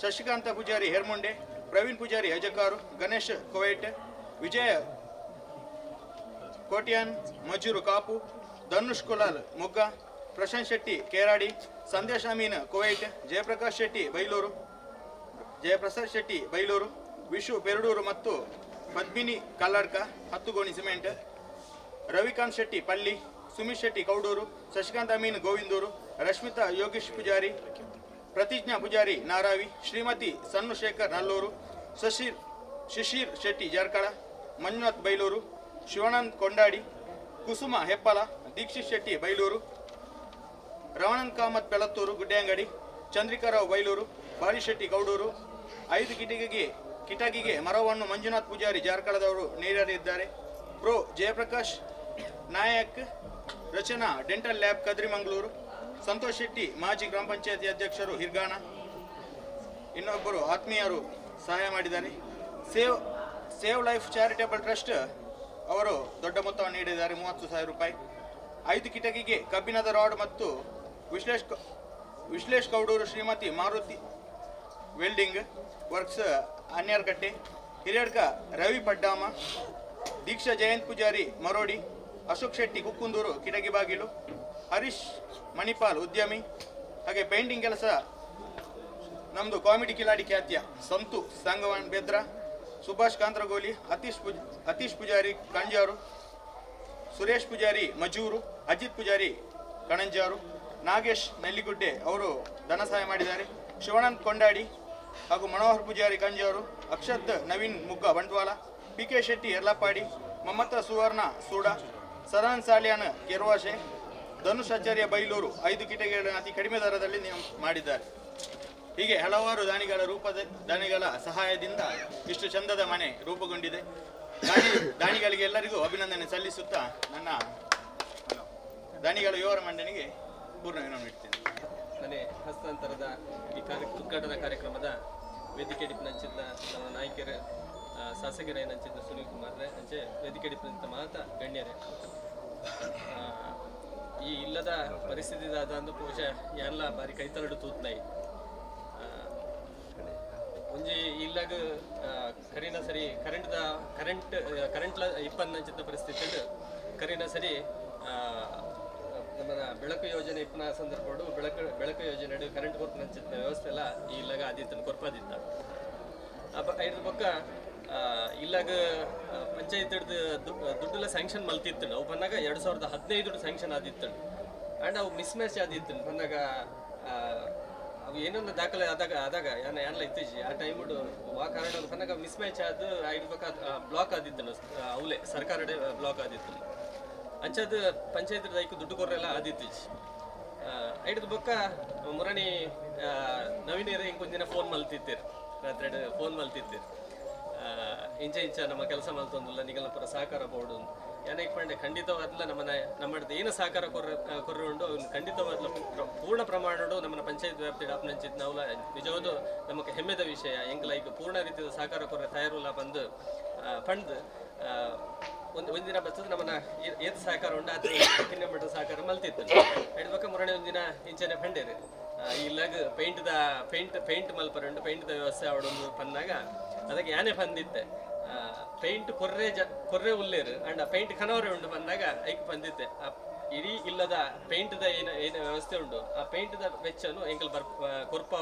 ಶಶಿಕಾಂತ ಪೂಜಾರಿ ಹೆರ್ಮುಂಡೆ ಪ್ರವೀಣ್ ಪೂಜಾರಿ ಅಜಕಾರು ಗಣೇಶ್ ಕುವೈಟ್ ವಿಜಯ ಕೋಟ್ಯಾನ್ ಮಜೂರು ಕಾಪು ಧನುಷ್ ಕುಲಾಲ್ ಮೊಗ್ಗ ಪ್ರಶಾಂತ್ ಶೆಟ್ಟಿ ಕೇರಾಡಿ ಸಂದೇಶ್ ಅಮೀನ್ ಕುವೈಟ್ ಜಯಪ್ರಕಾಶ್ ಶೆಟ್ಟಿ ಬೈಲೂರು ಜಯಪ್ರಸಾದ್ ಶೆಟ್ಟಿ ಬೈಲೂರು ವಿಶು ಪೆರಡೂರು ಮತ್ತು ಪದ್ಮಿನಿ ಕಲ್ಲಡ್ಕ 10 ಗೋಣಿ ಸಿಮೆಂಟ್ ರವಿಕಾಂತ್ ಶೆಟ್ಟಿ ಪಲ್ಲಿ ಸುಮಿತ್ ಶೆಟ್ಟಿ ಕೌಡೂರು ಶಶಿಕಾಂತ್ ಅಮೀನ್ ಗೋವಿಂದೂರು ರಶ್ಮಿತಾ ಯೋಗೇಶ್ ಪೂಜಾರಿ ಪ್ರತಿಜ್ಞಾ ಪೂಜಾರಿ ನಾರಾವಿ ಶ್ರೀಮತಿ ಸನ್ನು ಶೇಖರ್ ನಲ್ಲೂರು ಶಿಶಿರ್ ಶೆಟ್ಟಿ ಜಾರ್ಕಳ ಮಂಜುನಾಥ್ ಬೈಲೂರು ಶಿವಾನಂದ್ ಕೊಂಡಾಡಿ ಕುಸುಮ ಹೆಪ್ಪಲ ದೀಕ್ಷಿತ್ ಶೆಟ್ಟಿ ಬೈಲೂರು ರವಣಂದ್ ಕಾಮತ್ ಬೆಳತ್ತೂರು ಗುಡ್ಡೆಂಗಡಿ ಚಂದ್ರಿಕಾರಾವ್ ಬೈಲೂರು ಬಾರಿಶೆಟ್ಟಿ ಕೌಡೂರು 5 ಕಿಟಕಿಗೆ ಮರವನ್ನು ಮಂಜುನಾಥ್ ಪೂಜಾರಿ ಜಾರ್ಕಳದವರು ನೀಡಲಿದ್ದಾರೆ ಪ್ರೋ ಜಯಪ್ರಕಾಶ್ ನಾಯಕ್ ರಚನಾ ಡೆಂಟಲ್ ಲ್ಯಾಬ್ ಕದ್ರಿ ಮಂಗಳೂರು ಸಂತೋಷ್ ಶೆಟ್ಟಿ ಮಾಜಿ ಗ್ರಾಮ ಪಂಚಾಯತಿ ಅಧ್ಯಕ್ಷರು ಹಿರ್ಗಾಣ ಇನ್ನೊಬ್ಬರು ಆತ್ಮೀಯರು ಸಹಾಯ ಮಾಡಿದ್ದಾರೆ ಸೇವ್ ಲೈಫ್ ಚಾರಿಟೇಬಲ್ ಟ್ರಸ್ಟ್ ಅವರು ದೊಡ್ಡ ಮೊತ್ತವನ್ನು ನೀಡಿದ್ದಾರೆ 30,000 ರೂಪಾಯಿ 5 ಕಿಟಕಿಗೆ ಕಬ್ಬಿಣದ ರಾಡ್ ಮತ್ತು ವಿಶ್ಲೇಷ್ ಕೌಡೂರು ಶ್ರೀಮತಿ ಮಾರುತಿ ವೆಲ್ಡಿಂಗ್ ವರ್ಕ್ಸ್ ಅನ್ಯಾರ್ಕಟ್ಟೆ ಹಿರಿಯಡ್ಕ ರವಿ ಪಡ್ಡಾಮ ದೀಕ್ಷಾ ಜಯಂತ್ ಪೂಜಾರಿ ಮರೋಡಿ ಅಶೋಕ್ ಶೆಟ್ಟಿ ಕುಕ್ಕುಂದೂರು ಕಿಟಕಿ ಬಾಗಿಲು ಹರೀಶ್ ಮಣಿಪಾಲ್ ಉದ್ಯಮಿ ಹಾಗೆ ಪೇಂಟಿಂಗ್ ಕೆಲಸ ನಮ್ಮದು ಕಾಮಿಡಿ ಕಿಲಾಡಿ ಖ್ಯಾತ್ಯ ಸಂತು ಸಂಗವಾನ್ ಬೆದ್ರ ಸುಭಾಷ್ ಕಾಂತ್ರಗೋಲಿ ಅತೀಶ್ ಪೂಜಾರಿ ಕಂಜಾರು ಸುರೇಶ್ ಪೂಜಾರಿ ಮಜೂರು ಅಜಿತ್ ಪೂಜಾರಿ ಕಣಂಜಾರು ನಾಗೇಶ್ ನೆಲ್ಲಿಗುಡ್ಡೆ ಅವರು ಧನ ಸಹಾಯ ಮಾಡಿದ್ದಾರೆ ಶಿವಾನಂದ್ ಕೊಂಡಾಡಿ ಹಾಗೂ ಮನೋಹರ್ ಪೂಜಾರಿ ಕಂಜಾರು ಅಕ್ಷತ್ ನವೀನ್ ಮುಗ್ಗ ಬಂಟ್ವಾಳ PK ಶೆಟ್ಟಿ ಯರ್ಲಾಪಾಡಿ ಮಮತಾ ಸುವರ್ಣ ಸೂಡ ಸದಾನ್ ಸಾಲಿಯಾನ್ ಕೆರ್ವಾಶೆ ಧನುಷ್ ಆಚಾರ್ಯ ಬೈಲೂರು 5 ಕಿಟಕಿಗಳನ್ನು ಅತಿ ಕಡಿಮೆ ದರದಲ್ಲಿ ಮಾಡಿದ್ದಾರೆ. ಹೀಗೆ ಹಲವಾರು ದಾನಿಗಳ ಸಹಾಯದಿಂದ ಇಷ್ಟು ಚಂದದ ಮನೆ ರೂಪುಗೊಂಡಿದೆ. ದಾನಿಗಳಿಗೆ ಎಲ್ಲರಿಗೂ ಅಭಿನಂದನೆ ಸಲ್ಲಿಸುತ್ತಾ ನನ್ನ ದಾನಿಗಳ ವಿವರ ಮಂಡನೆಗೆ ಪೂರ್ಣ ವಿರಾಮ ನೀಡ್ತೇನೆ. ಮನೆ ಹಸ್ತಾಂತರದ ಈ ಉದ್ಘಾಟನಾ ಕಾರ್ಯಕ್ರಮದ ವೇದಿಕೆ ಡಿಪ್ನಂಚಿದ್ದ ನಮ್ಮ ನಾಯಕರು ಶಾಸಕರ ಏನಂಚಿದ್ದ ಸುನೀಲ್ ಕುಮಾರ್ರೆ ಅಂಚೆ ವೇದಿಕೆ ಡಿಪ್ನಂತ ಮಾತ ಗಣ್ಯರೇ ಈ ಇಲ್ಲದ ಪರಿಸ್ಥಿತಿ ದಾದಂದು ಪೂಜೆ ಎಲ್ಲ ಬಾರಿ ಕೈತರಡು ತೂತ್ನಾಯಿ ಒಂಜಿ ಇಲ್ಲಾಗ ಕರಿನ ಸರಿ ಕರೆಂಟ್ ಇಪ್ಪನ್ನಂಚಿದ್ದ ಪರಿಸ್ಥಿತಿ ಕರಿನ ಸರಿ ನಮ್ಮ ಬೆಳಕು ಯೋಜನೆ ಇಪ್ಪನ ಸಂದರ್ಭಡು ಬೆಳಕು ಯೋಜನೆ ಕರೆಂಟ್ ಕೊರ್ಪನಂಚಿದ್ದ ವ್ಯವಸ್ಥೆ ಎಲ್ಲ ಈ ಇಲ್ಲಾಗ ಆದಿತ್ತನ್ನು ಕೊರ್ಪದಿತ್ತ ಐದು ಪಕ್ಕ ಇಲ್ಲಾಗ ಪಂಚಾಯತ್ ದುಡ್ಡೆಲ್ಲ ಸ್ಯಾಂಕ್ಷನ್ ಮಲ್ತಿತ್ತು ಅವು ಬಂದಾಗ 2015 ಸ್ಯಾಂಕ್ಷನ್ ಆದಿತ್ತು ಆ್ಯಂಡ್ ಅವು ಮಿಸ್ ಮ್ಯಾಚ್ ಆದಿತ್ತು ಬಂದಾಗ ಅವು ಏನೊಂದು ದಾಖಲೆ ಆದಾಗ ಎಲ್ಲ ಇತ್ತೀಚೆ ಆ ಟೈಮ್ ಆ ಕಾರಣ ಬಂದಾಗ ಮಿಸ್ ಮ್ಯಾಚ್ ಆದ ಐದು ಪಕ್ಕ ಬ್ಲಾಕ್ ಆದಿತ್ತು ಅವಲೇ ಸರ್ಕಾರ ಬ್ಲಾಕ್ ಆದಿತ್ತು ಅಂಚದು ಪಂಚಾಯತ್ ದೈಕು ದುಡ್ಡು ಕೊರ್ರೆಲ್ಲ ಆದಿತ್ತೀಚೆ ಐದು ಪಕ್ಕ ಮುರಣಿ ನವೀನರ ಹಿಂಗೊಂದಿನ ಫೋನ್ ಮಲ್ತಿತ್ತೀರಿ ರಾತ್ರಿ ಫೋನ್ ಮಲ್ತಿತ್ತೀರಿ ಇಂಚ ನಮ್ಮ ಕೆಲಸ ಮಲ್ತೊಂದಿಲ್ಲ ನಿಗಲ ಪುರ ಸಹಕಾರ ಬೋರ್ಡು ಏನಕ್ಕೆ ಪಂಡೆ ಖಂಡಿತವಾದ್ಲ ನಮ್ಮದು ಏನು ಸಹಕಾರ ಕೊರ್ರುಂಡು ಅವ್ನು ಖಂಡಿತವಾದ್ಲ ಪೂರ್ಣ ಪ್ರಮಾಣಡು ನಮ್ಮ ಪಂಚಾಯತ್ ವ್ಯಾಪ್ತಿ ಡಾಪ್ನಂಚಿದ್ ನಾವು ನಿಜವಾದ ನಮಗೆ ಹೆಮ್ಮೆದ ವಿಷಯ ಎಂಕಲ ಈಗ ಪೂರ್ಣ ರೀತಿಯ ಸಹಕಾರ ಕೊರ್ರೆ ತಯಾರುಲ್ಲ ಬಂದು ಪಂಡ್ ಒಂದಿನ ಬರ್ತದೆ ನಮ್ಮನ್ನ ಏತ್ ಸಹಕಾರ ಉಂಡು ಅದು ಕಿನ್ನ ಮಟ್ಟ ಸಹಕಾರ ಮಲ್ತಿತ್ತು ಐದು ಪಕ್ಕ ಮುರಣೆ ಒಂದಿನ ಇಂಚನೆ ಫಂಡೇರು ಇಲ್ಲಾಗ ಪೇಂಟ್ ಮಲ್ಪರುಂಡು ಪೇಂಟ್ದ ವ್ಯವಸ್ಥೆ ಅವಡೊಂದು ಪನ್ನಾಗ ಅದಕ್ಕೆ ಯಾನೆ ಬಂದಿತ್ತೆ ಪೇಂಟ್ ಕೊರ್ರೆ ಉಲ್ಲೇರು ಅಂಡ್ ಆ ಪೇಂಟ್ ಕನವರೆ ಉಂಡು ಬಂದಾಗ ಐಕ್ ಬಂದಿತ್ತೆ ಇಡೀ ಇಲ್ಲದ ಪೇಂಟ್ದ ಏನು ವ್ಯವಸ್ಥೆ ಉಂಟು ಆ ಪೇಂಟ್ದ ವೆಚ್ಚನು ಎಂಕಲ್ ಕೊರ್ಪ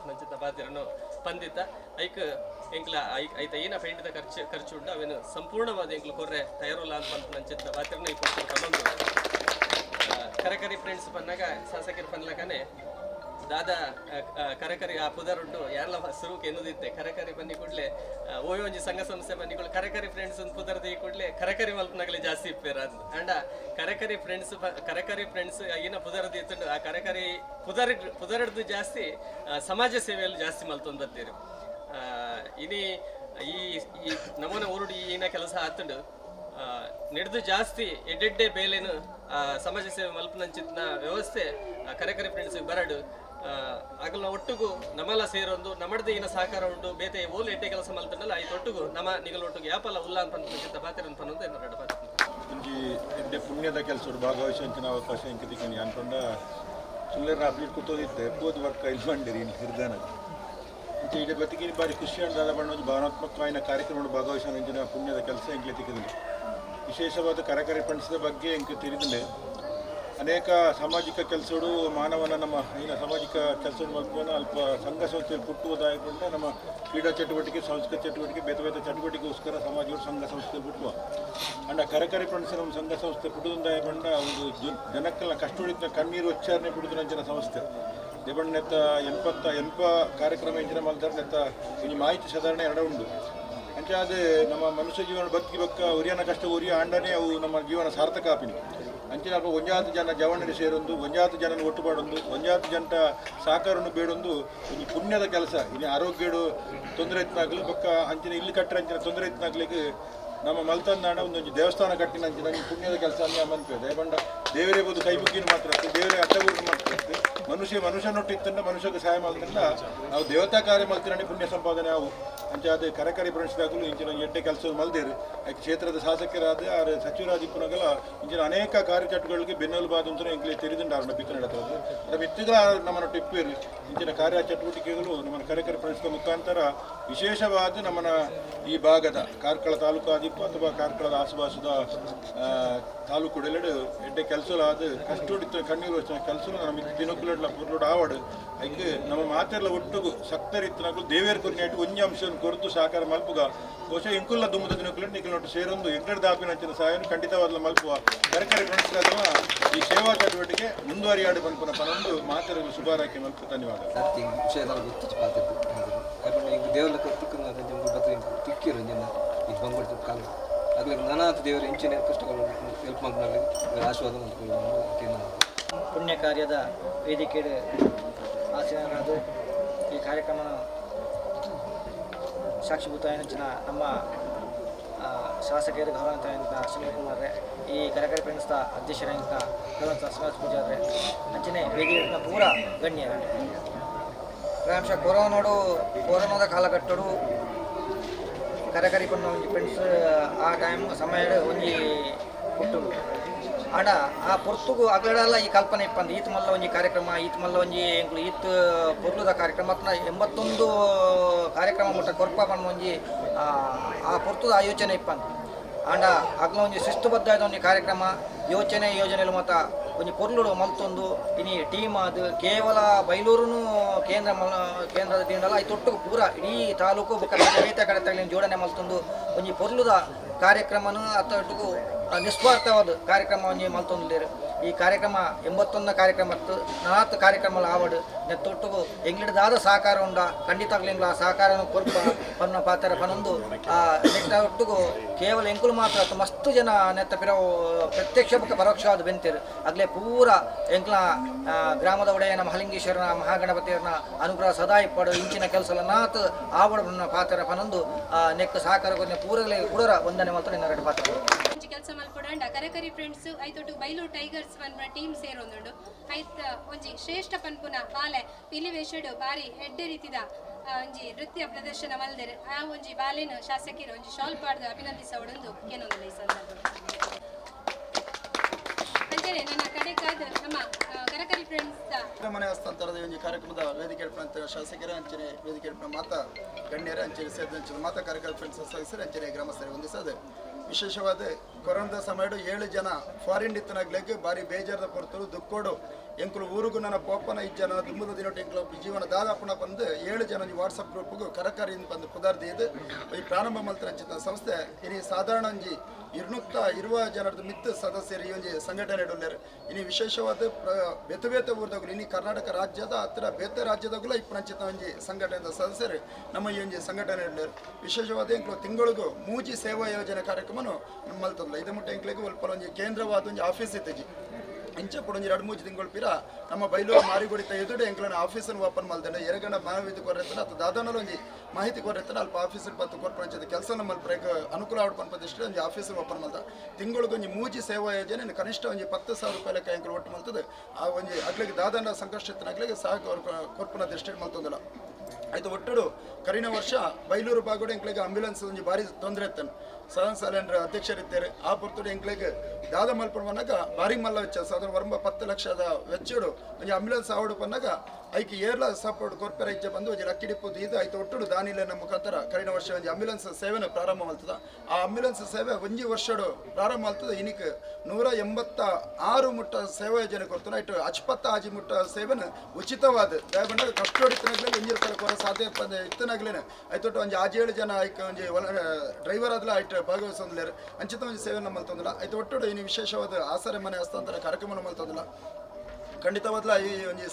ಪಂಚಿತ ಬಾತಿರನು ಪಂದಿತ್ತ ಐಕ್ ಎಂಕ್ಲ ಐತ ಏನ ಪೇಂಟ್ದ ಖರ್ಚು ಉಂಟು ಅವೇನು ಸಂಪೂರ್ಣವಾದ ಎಂಕ್ಲು ಕೊರ್ರೆ ತಯಾರುಲ್ಲ ಅಂತ ಪಂಚಿತ ಬಾತಿರನು ಈ ಕೊಡ್ಕೊಂಡು ಕರಕರಿ ಫ್ರೆಂಡ್ಸ್ ಬಂದಾಗ ಶಾಸಕರು ಪನ್ಲಕನೆ ದಾದ ಕರಕರಿ ಆ ಪುದರುಂಟು ಯಾರಲ್ಲ ಸುರುಕ್ ಎನ್ನುದಿತ್ತೆ ಕರಕರಿ ಬನ್ನಿ ಕೂಡಲೇ ಓಯೋ ಒಂಜಿ ಸಂಘ ಸಂಸ್ಥೆ ಬನ್ನಿ ಕೂಡ ಕರಕರಿ ಫ್ರೆಂಡ್ಸ್ ಒಂದು ಪುದರ್ದಿ ಕೂಡಲೇ ಕರಕರಿ ಮಲ್ಪನಾಗಲೇ ಜಾಸ್ತಿ ಇಪ್ಪೇರ ಅದು ಅಂಡ ಕರಕರಿ ಫ್ರೆಂಡ್ಸ್ ಆಗಿನ ಪುದರ್ದಿ ಇತ್ತು ಆ ಕರಕರಿ ಪುದರದ್ದು ಜಾಸ್ತಿ ಸಮಾಜ ಸೇವೆಯಲ್ಲಿ ಜಾಸ್ತಿ ಮಲ್ತೊಂದು ಬರ್ತೀರಿ ಇನಿ ಈ ನಮೂನ ಊರುಡು ಈನ ಕೆಲಸ ಆತುಂಡು ನಡೆದು ಜಾಸ್ತಿ ಎಡ್ಡೆಡ್ಡೆ ಬೇಲೇನು ಸಮಾಜ ಸೇವೆ ಮಲ್ಪನಂಚಿನ ವ್ಯವಸ್ಥೆ ಕರಕರಿ ಫ್ರೆಂಡ್ಸ್ ಬರಡು ಆಗಲ ಒಟ್ಟಿಗೂ ನಮ್ಮಲ್ಲ ಸೇರೊಂದು ನಮ್ಮದೇ ಏನ ಸಹಕಾರ ಉಂಟು ಬೇತೆ ಓಲು ಎಡ್ಡೆ ಕೆಲಸ ಮಲ್ತಂಡಲ್ಲ ಐದು ಒಟ್ಟಿಗೂ ನಮ್ಮ ನಿಗಲೊಟ್ಟಿಗೆ ಯಾಪಲ್ಲ ಉಲ್ಲ ಅಂತ ಪಾತ್ರ ಪನ್ನೊಂದು ಎರಡು ಒಂಜಿ ಎಡ್ಡೆ ಪುಣ್ಯದ ಕೆಲಸ ಭಾಗವಹಿಸುವಂಚಿನ ಅವಕಾಶ ಇಂಕಿದಿಕ್ಕಿ ಅನ್ಕೊಂಡ ಸುಳ್ಳರ ಅಪ್ಲೀಟ್ ಕೂತೋದಿತ್ತೆ ಬೋದು ವರ್ಕ್ ಇಲ್ಲಿ ಬಂದಿರಿ ಇಲ್ಲಿ ಹಿರ್ದಾನ ಇಂಚೆ ಇಡೀ ಬದುಕಿನ ಬಾರಿ ಖುಷಿ ಅಂದಾದ ಬಣ್ಣ ಭಾವನಾತ್ಮಕವಾದ ಕಾರ್ಯಕ್ರಮಗಳು ಭಾಗವಹಿಸುವಂಚಿನ ಪುಣ್ಯದ ಕೆಲಸ ಇಂಕ್ಲೆ ತಿಕ್ಕಿದ್ದೀನಿ ವಿಶೇಷವಾದ ಕರಕರಿ ಫ್ರೆಂಡ್ಸ್ದ ಬಗ್ಗೆ ಇಂಕ ತಿಳಿದಿದೆ ಅನೇಕ ಸಾಮಾಜಿಕ ಕೆಲಸಗಳು ಮಾನವನ ನಮ್ಮ ಏನ ಸಾಮಾಜಿಕ ಕೆಲಸ ಮಲ್ಪನ ಅಲ್ಪ ಸಂಘ ಸಂಸ್ಥೆಯಲ್ಲಿ ಪುಟ್ಟುವುದಾಗಿಕೊಂಡ ನಮ್ಮ ಕ್ರೀಡಾ ಚಟುವಟಿಕೆ ಸಾಂಸ್ಕೃತಿಕ ಚಟುವಟಿಕೆ ಬೇರೆ ಬೇರೆ ಚಟುವಟಿಕೆಗೋಸ್ಕರ ಸಮಾಜಗಳು ಸಂಘ ಸಂಸ್ಥೆ ಪುಟ್ಟುವ ಅಂಡ ಕರಕರಿ ಫ್ರೆಂಡ್ಸ್ ನಮ್ಮ ಸಂಘ ಸಂಸ್ಥೆ ಪುಟ್ಟುದಾಗಿಕೊಂಡ ಒಂದು ಜನಕ್ಕೆಲ್ಲ ಕಷ್ಟುಳಿತ ಕಣ್ಣೀರು ಉಚ್ಚಾರಣೆ ಪುಡುದು ನಂಚಿನ ಸಂಸ್ಥೆ ದೇವಣ್ಣೆತ್ತ ಎಲ್ಪ ಕಾರ್ಯಕ್ರಮ ಇಂಚಿನ ಮಲ್ದಾರ ನೆತ್ತ ಈ ಮಾಹಿತಿ ಸಾಧಾರಣ ಎರಡು ಉಂಟು ಅಂಚೆ ಅದು ನಮ್ಮ ಮನುಷ್ಯ ಜೀವನ ಬದುಕಿ ಬಕ್ಕ ಉರಿಯನ ಕಷ್ಟ ಉರಿಯ ಆಂಡನೇ ಅವು ನಮ್ಮ ಜೀವನ ಸಾರ್ಥಕ ಆಪಿನಿ ಅಂಚಿನ ಅಲ್ಪ ಒಂಜಾತು ಜನ ಜವಣ್ಣರಿ ಸೇರೊಂದು ಒಂಜಾತು ಜನನ ಒಟ್ಟುಪಾಡೊಂದು ಒಂಜಾತು ಜನಟ ಸಹಕಾರವನ್ನು ಬೇಡೊಂದು ಈ ಪುಣ್ಯದ ಕೆಲಸ ಇನ್ನು ಆರೋಗ್ಯಡು ತೊಂದರೆ ಇತ್ತನಾಗಲಿ ಬಕ್ಕ ಅಂಚಿನ ಇಲ್ಲಿ ಕಟ್ಟರೆ ಅಂಚಿನ ತೊಂದರೆ ಇತ್ತನಾಗ್ಲಿಕ್ಕೆ ನಮ್ಮ ಮಲ್ತಂದಾಂಡ ಒಂದೊಂದು ದೇವಸ್ಥಾನ ಕಟ್ಟಿನ ಅಂಚಿನ ಈ ಪುಣ್ಯದ ಕೆಲಸ ಅಂತ ಮನ್ಪೇವೆ ದಯಬಂಡ ದೇವರೇ ಬೋದು ಕೈ ಬುಕ್ಕಿನ ಮಾತ್ರ ದೇವರೇ ಅಡ್ಡಗೂರು ಮಾತ್ರ ಮನುಷ್ಯನೊಟ್ಟಿತ್ತಂಡ ಮನುಷ್ಯಕ್ಕೆ ಸಹಾಯ ಮಾಡ್ತಂಡ ನಾವು ದೇವತಾ ಕಾರ್ಯ ಮಲ್ತಿನ ಪುಣ್ಯ ಸಂಪಾದನೆ ಅವು ಅಂಚೆ ಅದು ಕರಕರಿ ಫ್ರೆಂಡ್ಸ್ದಾಗಲು ಇಂಚಿನ ಎಡ್ಡೆ ಕೆಲಸ ಮಲ್ದೇರು ಕ್ಷೇತ್ರದ ಶಾಸಕರಾದ ಆರು ಸಚಿವರಾದಿಪ್ಪನಾಗಲ ಇಂಚಿನ ಅನೇಕ ಕಾರ್ಯಚಟುಗಳಿಗೆ ಬೆನ್ನೆಲುಬಾದಂತೂ ಎಂಕ್ಲೆ ತಿಳಿದುಂಡು ಅವ್ರನ್ನ ಬಿತ್ತು ನಡೀತದೆ ಅದು ಮಿತ್ತಿಗಳ ನಮ್ಮನ್ನು ಟಿಪ್ಪೇರು ಇಂಚಿನ ಕಾರ್ಯ ಚಟುವಟಿಕೆಗಳು ನಮ್ಮ ಕರಕರಿ ಫ್ರೆಂಡ್ಸ್ನ ಮುಖಾಂತರ ವಿಶೇಷವಾದ ನಮ್ಮನ ಈ ಭಾಗದ ಕಾರ್ಕಳ ತಾಲೂಕು ಆದಿಪ್ಪು ಅಥವಾ ಕಾರ್ಕಳದ ಆಸುಪಾಸದ ತಾಲೂಕುಡೆಲ್ಲಡು ಎಡ್ಡೆ ಕೆಲಸಲಾದ ಕಷ್ಟುಡಿತ ಕಣ್ಣೀರು ಕೆಲಸ ನಮ್ಮ ದಿನಕ್ಕುಲ ಪುರ್ಲೋಡು ಆವಾಡು ಐಕೆ ನಮ್ಮ ಮಾತೆಲ್ಲ ಒಟ್ಟಿಗೂ ಸಕ್ತರಿತ್ತನಾಗಲು ದೇವೇರ್ ಕೊರಿನಾಯ್ತು ಒಂಜಿ ಅಂಶವನ್ನು ಕೊರತು ಸಹಕಾರ ಮಲ್ಪುಗ ಬಹುಶಃ ಇಂಕುಲ್ಲ ದುಮ್ಮದ ದಿನಕ್ಕುಲ ನಿಖಲೊಟ್ಟು ಸೇರೊಂದು ಎಂಗಡ ದಾಪಿನಂಚಿನ ಸಹಾಯವನ್ನು ಖಂಡಿತವಾದ ಮಲ್ಪುವ ಕರಕರಿ ಫ್ರೆಂಡ್ಸ್ಗಾದವ ಈ ಸೇವಾ ಚಟುವಟಿಕೆ ಮುಂದುವರಿಯಾಡು ಬಂದ್ಪನ ಪನೊಂದು ಮಾತೆರಲು ಶುಭಾರೈಕೆ ಮಲ್ಪು ಧನ್ಯವಾದ ದೇವರ ತಿಕ್ಕಿರು ಇದು ಬಂದ್ಬಿಡ್ತು ಕಾಲ ಅದ್ರ ನಾನಾಥ ದೇವರ ಇಂಚಿನ ಕಷ್ಟಗಳು ಹೆಲ್ಪ್ ಮಾಡ್ಕೊಳ್ಳಿ ಆಶೀರ್ವಾದ ಮಾಡ್ಕೊಳ್ಳಿ ಪುಣ್ಯ ಕಾರ್ಯದ ವೇದಿಕೆ ಆಚರಣೆಯಾದ ಈ ಕಾರ್ಯಕ್ರಮ ಸಾಕ್ಷಿಭೂತ ಏನಂಚಿನ ನಮ್ಮ ಶಾಸಕರು ಗೌರವಂತ ಸುನೀಲ್ ಕುಮಾರ್ ಈ ಕರಕರಿ ಫ್ರೆಂಡ್ಸ್ದ ಅಧ್ಯಕ್ಷರಾಗಿದ್ದ ಗೌರವಂತ ಶ್ರೀನಿವಾಸ ಪೂಜಾರ್ರೆ ಅಂಚನೆ ವೇದಿಕೆ ಪೂರ ಗಣ್ಯ ಪ್ರಾಂಶ ಕೊರೋನಾದ ಕಾಲಘಟ್ಟಡು ಕರಕರಿ ಪಣ್ಣ ಒಂಜಿ ಫ್ರೆಂಡ್ಸ್ ಆ ಟೈಮ್ ಸಮಯ ಒಂಜಿ ಹುಟ್ಟು ಆಂಡ ಆ ಪೊರ್ತುಗು ಅಗಳೆಲ್ಲ ಈ ಕಲ್ಪನೆ ಇಪ್ಪಂದು ಈತ್ ಮಲ್ಲ ಒಂಜಿ ಕಾರ್ಯಕ್ರಮ ಈತ್ ಮಲ್ಲ ಒಂಜಿ ಎಂಕ್ಲು ಈತ್ ಪೊರ್ಲುದ ಕಾರ್ಯಕ್ರಮ 81 ಕಾರ್ಯಕ್ರಮ ಮುಟ್ಟ ಕೊರ್ಪ ಪಣ್ಣ ಒಂಜಿ ಆ ಪೊರ್ತುದ ಆ ಯೋಚನೆ ಇಪ್ಪಂದು ಆಂಡ ಅಗ್ಲ ಒಂಜಿ ಶಿಸ್ತುಬದ್ಧವಾದ ಒಂಜಿ ಕಾರ್ಯಕ್ರಮ ಯೋಜನೆಲು ಮತ್ತ ಒಂಜಿ ಪೊರ್ಲುಡು ಮಲ್ತೊಂದು ಇನಿ ಟೀಮ್ ಅದು ಕೇವಲ ಬೈಲೂರುನು ಕೇಂದ್ರದ ದಿನದಲ್ಲ ಐ ತೊಟ್ಟುಗು ಪೂರ ಇಡೀ ತಾಲೂಕು ಬೊಕ್ಕ ಬೇತೆ ಕಡೆ ತಗಲಿನ ಜೋಡಣೆ ಮಲ್ತೊಂದು ಒಂಜಿ ಪೊರ್ಲುದ ಕಾರ್ಯಕ್ರಮನು ಅತ್ತೊಟ್ಟಿಗೂ ನಿಸ್ವಾರ್ಥವಾದ ಕಾರ್ಯಕ್ರಮ ಒಂಜಿ ಮಲ್ತೊಂದುಲ್ಲೇರು ಈ ಕಾರ್ಯಕ್ರಮ 81 ಕಾರ್ಯಕ್ರಮ 40 ಕಾರ್ಯಕ್ರಮ ಆವಡು ನೆತ್ತೊಟ್ಟಿಗೂ ಎಂಗ್ಲಿಡದಾದ ಸಹಕಾರ ಉಂಡ ಖಂಡಿತವಾಗ್ಲಿಂಗ್ಲ ಆ ಸಹಕಾರ ಕೊರ್ಪ ಪನ್ನ ಪಾತ್ರ ಪನೊಂದು ನೆಟ್ಟ ಒಟ್ಟಿಗೂ ಕೇವಲ ಎಂಕುಲು ಮಾತ್ರ ಮಸ್ತು ಜನ ನೆತ್ತ ಪಿರವು ಪ್ರತ್ಯಕ್ಷ ಬೊಕ್ಕ ಪರೋಕ್ಷವಾದ ಬೆಂತೇರು ಅಗ್ಲೇ ಪೂರ ಎಂಕ್ಲ ಗ್ರಾಮದ ಒಡೆಯನ ಮಹಲಿಂಗೇಶ್ವರನ ಮಹಾಗಣಪತಿಯರನ ಅನುಗ್ರಹ ಸದಾ ಇಪ್ಪಡು ಇಂಚಿನ ಕೆಲಸ ನಾತ್ ಆವಡ ಪಾತ್ರ ಪನೊಂದು ನೆಕ್ಕ ಸಹಕಾರ ಕೊನೆ ಪೂರಲೇ ಕೂಡ ವಂದನೆ ಮಾತ್ರ ಎರಡು ಪಾತ್ರ ಕೆಲಸ ಮಲ್ಪೊಡಂಡ ಕರಕರಿ ಫ್ರೆಂಡ್ಸ್ ಐತೊಟ್ಟು ಬೈಲೂರು ಟೈಗರ್ಸ್ ಪನ್ಪುನ ಟೀಮ್ ಸೇರೊಂದುಂಡು ಐತ ಒಂಜಿ ಶ್ರೇಷ್ಠ ಪನ್ಪುನ ಬಾಲೆ ಪಿಲಿವೇಶಡು ಬಾರಿ ಎಡ್ಡೆ ರೀತಿದ ಒಂಜಿ ನೃತ್ಯ ಪ್ರದರ್ಶನ ಮಲ್ದೆರ್ ಆ ಒಂಜಿ ಬಾಲೆನ್ ಶಾಸಕಿರು ಒಂಜಿ ಶಾಲ್ ಪಾಡ್ದು ಅಭಿನಂದಿಸವಡೊಂದು ಏನೊಂದಿಲ್ಲ ಈ ಸಂದರ್ಭ ಅಂಜನೆ ನನ್ನ ಕಡೆಗಾದ ನಮ್ಮ ಕರಕರಿ ಫ್ರೆಂಡ್ಸ್ ಮನೆ ಹಸ್ತಾಂತರದ ಒಂಜಿ ಕಾರ್ಯಕ್ರಮದ ವೇದಿಕೆ ಶಾಸಕರ ಅಂಚನೆ ವೇದಿಕೆ ಮಾತಾ ಗಣ್ಯರ ಅಂಚನೆ ಸೇರಿದಂಚಿನ ಮಾತಾ ಕರಕರಿ ಫ್ರೆಂಡ್ಸ್ ಸದಸ್ಯರು ಅಂಚನೆ ಗ್ರಾಮಸ್ಥರಿಗೆ ಹೊಂದಿಸದೆ ವಿಶೇಷವಾದ ಕೊರೋನಾ ಸಮಯಡು 7 ಜನ ಫಾರಿನ್ ಇತ್ತನಾಗ್ಲಿಕ್ಕೆ ಭಾರಿ ಬೇಜಾರದ ಪೊರ್ತರು ದುಕ್ಕೋಡು ಎಂಕುಲು ಊರಿಗೂ ನನ್ನ ಪೋಪನ ಇಜ್ಜನ ದುಂಬದ ದಿನೊಟ್ಟು ಎಂಕಲು ಜೀವನ ದಾದಾಪುಣ ಬಂದು 7 ಜನ ವಾಟ್ಸಪ್ ಗ್ರೂಪ್ಗೂ ಕರಕರಿಯಿಂದ ಬಂದು ಪುದಾರ್ದಿದ್ದು ಈ ಪ್ರಾರಂಭ ಮಲ್ತರಂಚಿತ ಸಂಸ್ಥೆ ಇನಿ ಸಾಧಾರಣ ಒಂಜಿ 220 ಜನರದ್ದು ಮಿತ್ತು ಸದಸ್ಯರು ಈ ಒಂಜಿ ಸಂಘಟನೆ ಇಡೋಲ್ಲೇರು ಇನಿ ವಿಶೇಷವಾದ ಬೇತೆ ಬೇತೆ ಊರದಾಗಲು ಇನಿ ಕರ್ನಾಟಕ ರಾಜ್ಯದ ಹತ್ತಿರ ಬೇತೆ ರಾಜ್ಯದಾಗಲೂ ಇಪ್ಪಂಚಿತ ಒಂಜಿ ಸಂಘಟನೆದ ಸದಸ್ಯರು ನಮ್ಮ ಈ ಒಂಜಿ ಸಂಘಟನೆ ಇಡಲೇರು ವಿಶೇಷವಾದ ಎಂಕಲು ತಿಂಗಳಿಗೂ ಮೂಜಿ ಸೇವಾ ಯೋಜನೆ ಕಾರ್ಯಕ್ರಮ ಮಲ್ತಲ್ಲ ಇದು ಮುಟ್ಟ ಎಂಕ್ಲೆಗೆ ಒಲ್ಪ ಒಂಜಿ ಕೇಂದ್ರವಾದ ಒಂಜಿ ಆಫೀಸ್ ಇತ್ತಜಿ ಇಂಚೆ ಪುಡೊಂಜಿ 2-3 ತಿಂಗಳು ಪಿರ ನಮ್ಮ ಬೈಲೂರು ಮಾರಿಗುಡಿತ ಎದುರು ಎಂಕ್ಲನ ಆಫೀಸನ್ನು ಓಪನ್ ಮಾಡ್ತಾರೆ ಎರಗಂಡ ಮಾಹಿತಿ ಕೊರತನ ಅಥವಾ ದಾದಾನಲ್ಲಿ ಒಂಜಿ ಮಾಹಿತಿ ಕೊರತನ ಅಲ್ಪ ಆಫೀಸಲ್ಲಿ ಬಂದು ಕೊರ್ಪಂಚದ ಕೆಲಸ ಮಲ್ಪರೆಗೆ ಅನುಕೂಲ ಆಡ್ಕೊಂಡು ಬಂದಷ್ಟು ಒಂಜಿ ಆಫೀಸಲ್ಲಿ ಓಪನ್ ಮಾಡ್ತಾ ತಿಂಗಳಿಗೆ ಒಂಜಿ ಮೂಜಿ ಸೇವಾ ಯೋಜನೆ ಕನಿಷ್ಠ ಒಂಜಿ 10,000 ರೂಪಾಯಿ ಲೆಕ್ಕ ಎಂಕ್ಲು ಒಟ್ಟು ಮಲ್ತದೆ ಆ ಒಂಜಿ ಅಗ್ಲಿಗೆ ದಾದಾನ ಸಂಕಷ್ಟನಾಗ್ಲಿಗೆ ಸಹ ಕೊರ್ಪನ ದೃಷ್ಟಿ ಮಲ್ತೊಂದಿಲ್ಲ ಆಯ್ತು ಒಟ್ಟು ಕರಿನ ವರ್ಷ ಬೈಲೂರು ಬಾಗೋಡು ಎಂಕ್ಲಿಗೆ ಆಂಬ್ಯುಲೆನ್ಸ್ ಒಂಜಿ ಭಾರಿ ತೊಂದರೆ ಇತ್ತನು ಸದನ ಸಾಲೇಂದ್ರ ಅಧ್ಯಕ್ಷರಿದ್ದಾರೆ ಆ ಪುರ್ತುಡು ಎಂಕ್ಲಿಗೆ ದಾದ ಮಲ್ಪನ ಬಂದಾಗ ಭಾರಿ ಮಲ್ಲ ವೆಚ್ಚ ಸಾಧಾರಣ ವರ್ಮ 10 ಲಕ್ಷದ ವೆಚ್ಚಡು ಒಂಜಿ ಆಂಬ್ಯುಲೆನ್ಸ್ ಆವಡು ಬಂದಾಗ ಐಕಿ ಏರ್ಲ ಸಪೋರ್ಟ್ ಕೊರ್ಪೆರ ಇಜ್ಜೆ ಬಂದು ಒಂಜಿ ಲಕ್ಕಿಡಿಪ್ಪುದು ಇದು ಆಯ್ತು ಒಟ್ಟು ದಾನಿಲೆ ನಮ್ಮ ಮುಖಾಂತರ ಕರಿನ ವರ್ಷ ಒಂಜಿ ಆಂಬ್ಯುಲೆನ್ಸ್ ಸೇವೆನ ಪ್ರಾರಂಭ ಮಾಡ್ತದ ಆ ಆಂಬ್ಯುಲೆನ್ಸ್ ಸೇವೆ ಒಂಜಿ ವರ್ಷಡು ಪ್ರಾರಂಭ ಮಾಡ್ತದೆ ಇನಿಕ್ 186 ಮುಟ್ಟ ಸೇವಾ ಯೋಜನೆ ಕೊಡ್ತಾನೆ ಆಯ್ತು 50 ಆಜಿ ಮುಟ್ಟ ಸೇವೆನ ಉಚಿತವಾದ ದಯಬಂದಾಗ ಕಷ್ಟ ಹೊಡಿತನಾಗ್ಲೇ ಒಂಜಿ ರೂಪಾಯಿ ಕೊರ ಸಾಧ್ಯ ಇತ್ತನಾಗ್ಲೇನೆ ಆಯ್ತು ಒಂಜಿ 7 ಜನ ಆಯ್ಕೆ ಒಂಜಿ ಡ್ರೈವರ್ ಆದ್ಲ ಆಯ್ತು ಭಾಗವಹಿಸೋದಿಲ್ಲ ಅಂಚಿತ ಒಂಜಿ ಸೇವೆ ನಮ್ಮಲ್ತಂದಿಲ್ಲ ಆಯ್ತು ಒಟ್ಟು ಇನ್ನು ವಿಶೇಷವಾದ ಆಸರೆ ಮನೆ ಹಸ್ತಾಂತರ ಕಾರ್ಯಕ್ರಮ ನಮ್ಮಲ್ತಂದಿಲ್ಲ ಖಂಡಿತವಾದ್ಲ ಈ ಒಂದು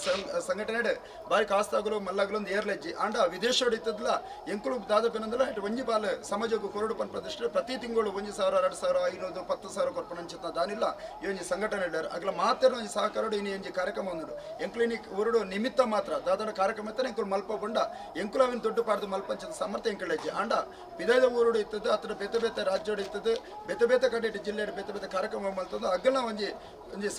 ಸಂಘಟನೆ ಬಾರಿ ಕಾಸ್ತಾಗಲು ಮಲ್ಲಾಗಲು ಒಂದು ಏರ್ಲೆಜ್ಜಿ ಆಂಡ ವಿದೇಶ ಹೊಡಿತದ್ಲ ಎಂಕುಲು ದಾದಪೇನಂದ್ರೆ ಇಟ್ಟು ಒಂಜಿ ಬಾಲ್ ಸಮಾಜಕ್ಕೂ ಕೊರಡು ಪನ್ ಪ್ರತಿಷ್ಠೆ ಪ್ರತಿ ತಿಂಗಳು 1,000 2,000 500 10,000 ಕೊರ್ಪಣ ಅಂಚಿತ ದಾನಿಲ್ಲ ಈ ಒಂದು ಸಂಘಟನೆ ಇಡ್ಯಾರ ಆಗ್ಲ ಮಾತ್ರ ಒಂದು ಸಹಕಾರ ಇನಿ ಒಂಜಿ ಕಾರ್ಯಕ್ರಮ ಒಂದುಡು ಎಂಕ್ಲಿನಿಕ್ ಊರುಡು ನಿಮಿತ್ತ ಮಾತ್ರ ದಾದನ ಕಾರ್ಯಕ್ರಮ ಇತ್ತ ಎಂಕುಲು ಮಲ್ಪ ಬಂಡ ಎಂಕುಲು ಅವಿನ ದೊಡ್ಡ ಪಾಡ್ದು ಮಲ್ಪಂಚದ ಸಮರ್ಥ ಎಂಕುಲೆಜ್ಜಿ ಆಂಡ ಬಿದಾಯದ ಊರುಡು ಇತ್ತದ್ದು ಹತ್ರ ಬೇತೆ ಬೇತೆ ರಾಜ್ಯೋಡು ಇತ್ತದ್ದು ಬೇತೆ ಬೇತೆ ಕಡೆ ಜಿಲ್ಲೆ ಬೇತೆ ಬೇತೆ ಕಾರ್ಯಕ್ರಮ ಮಲ್ತದ್ದು ಅಗ್ಗಲ ಒಂಜಿ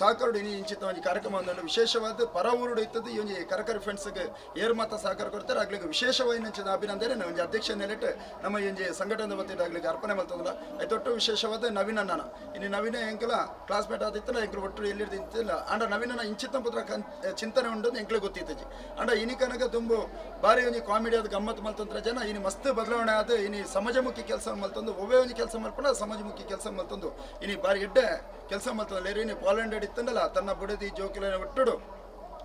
ಸಹಕಾರ ಇನಿ ಇಂಚಿತ ಒಂದು ಕಾರ್ಯಕ್ರಮ ವಿಶೇಷವಾದ ಪರ ಊರುಡು ಇತ್ತದ್ದು ಈ ಒಂದು ಕರಕರಿ ಫ್ರೆಂಡ್ಸ್ಗೆ ಏರ್ ಮಾತ್ರ ಸಹಕಾರ ಕೊಡ್ತಾರೆ ಆಗ್ಲಿಕ್ಕೆ ವಿಶೇಷವಾಗಿ ಅಭಿನಂದನೆ ಒಂದು ಅಧ್ಯಕ್ಷ ನೆಲೆಟ್ಟು ನಮ್ಮ ಈ ಒಂದು ಸಂಘಟನೆ ವತಿಯಿಂದ ಆಗ್ಲಿಕ್ಕೆ ಅರ್ಪಣೆ ಮಾಡ್ತದಲ್ಲ ಆಯ್ತೊಟ್ಟು ವಿಶೇಷವಾದ ನವೀನ ಅಣ್ಣನ ಇನ್ನು ನವೀನ ಎಂಕಲ ಕ್ಲಾಸ್ಮೇಟ್ ಆದಿತ್ತಲ್ಲ ಎಂಕಲು ಒಟ್ಟು ಎಲ್ಲಿರ್ತಿಲ್ಲ ಅಂಡ ನವೀನನ ಇಂಚಿತ ಪುತ್ರ ಚಿಂತನೆ ಉಂಟು ಎಂಕ್ಲೆ ಗೊತ್ತಿತ್ತಜಿ ಅಂಡ ಇನಿಕನಗ ತುಂಬು ಬಾರಿ ಒಂದು ಕಾಮಿಡಿ ಆದ ಗಮ್ಮತ್ತು ಮಲ್ತಂತ್ರ ಜನ ಇನ್ನು ಮಸ್ತ್ ಬದಲಾವಣೆ ಆದ ಇನ್ನು ಸಮಾಜಮುಖಿ ಕೆಲಸ ಮಲ್ತಂದು ಒವ್ವೇ ಒಂದು ಕೆಲಸ ಮಲ್ಪಣ ಸಮಾಜಮುಖಿ ಕೆಲಸ ಮಲ್ತಂದು ಇನ್ನು ಬಾರಿ ಎಡ್ಡೆ ಕೆಲಸ ಮಲ್ತಂದ್ರೆ ಇನ್ನು ಪಾಲೆಂಡ್ ಇತ್ತಂದಲ್ಲ ತನ್ನ ಬುಡದಿ ಜೋಕಿಲ ಒಟ್ಟುಡು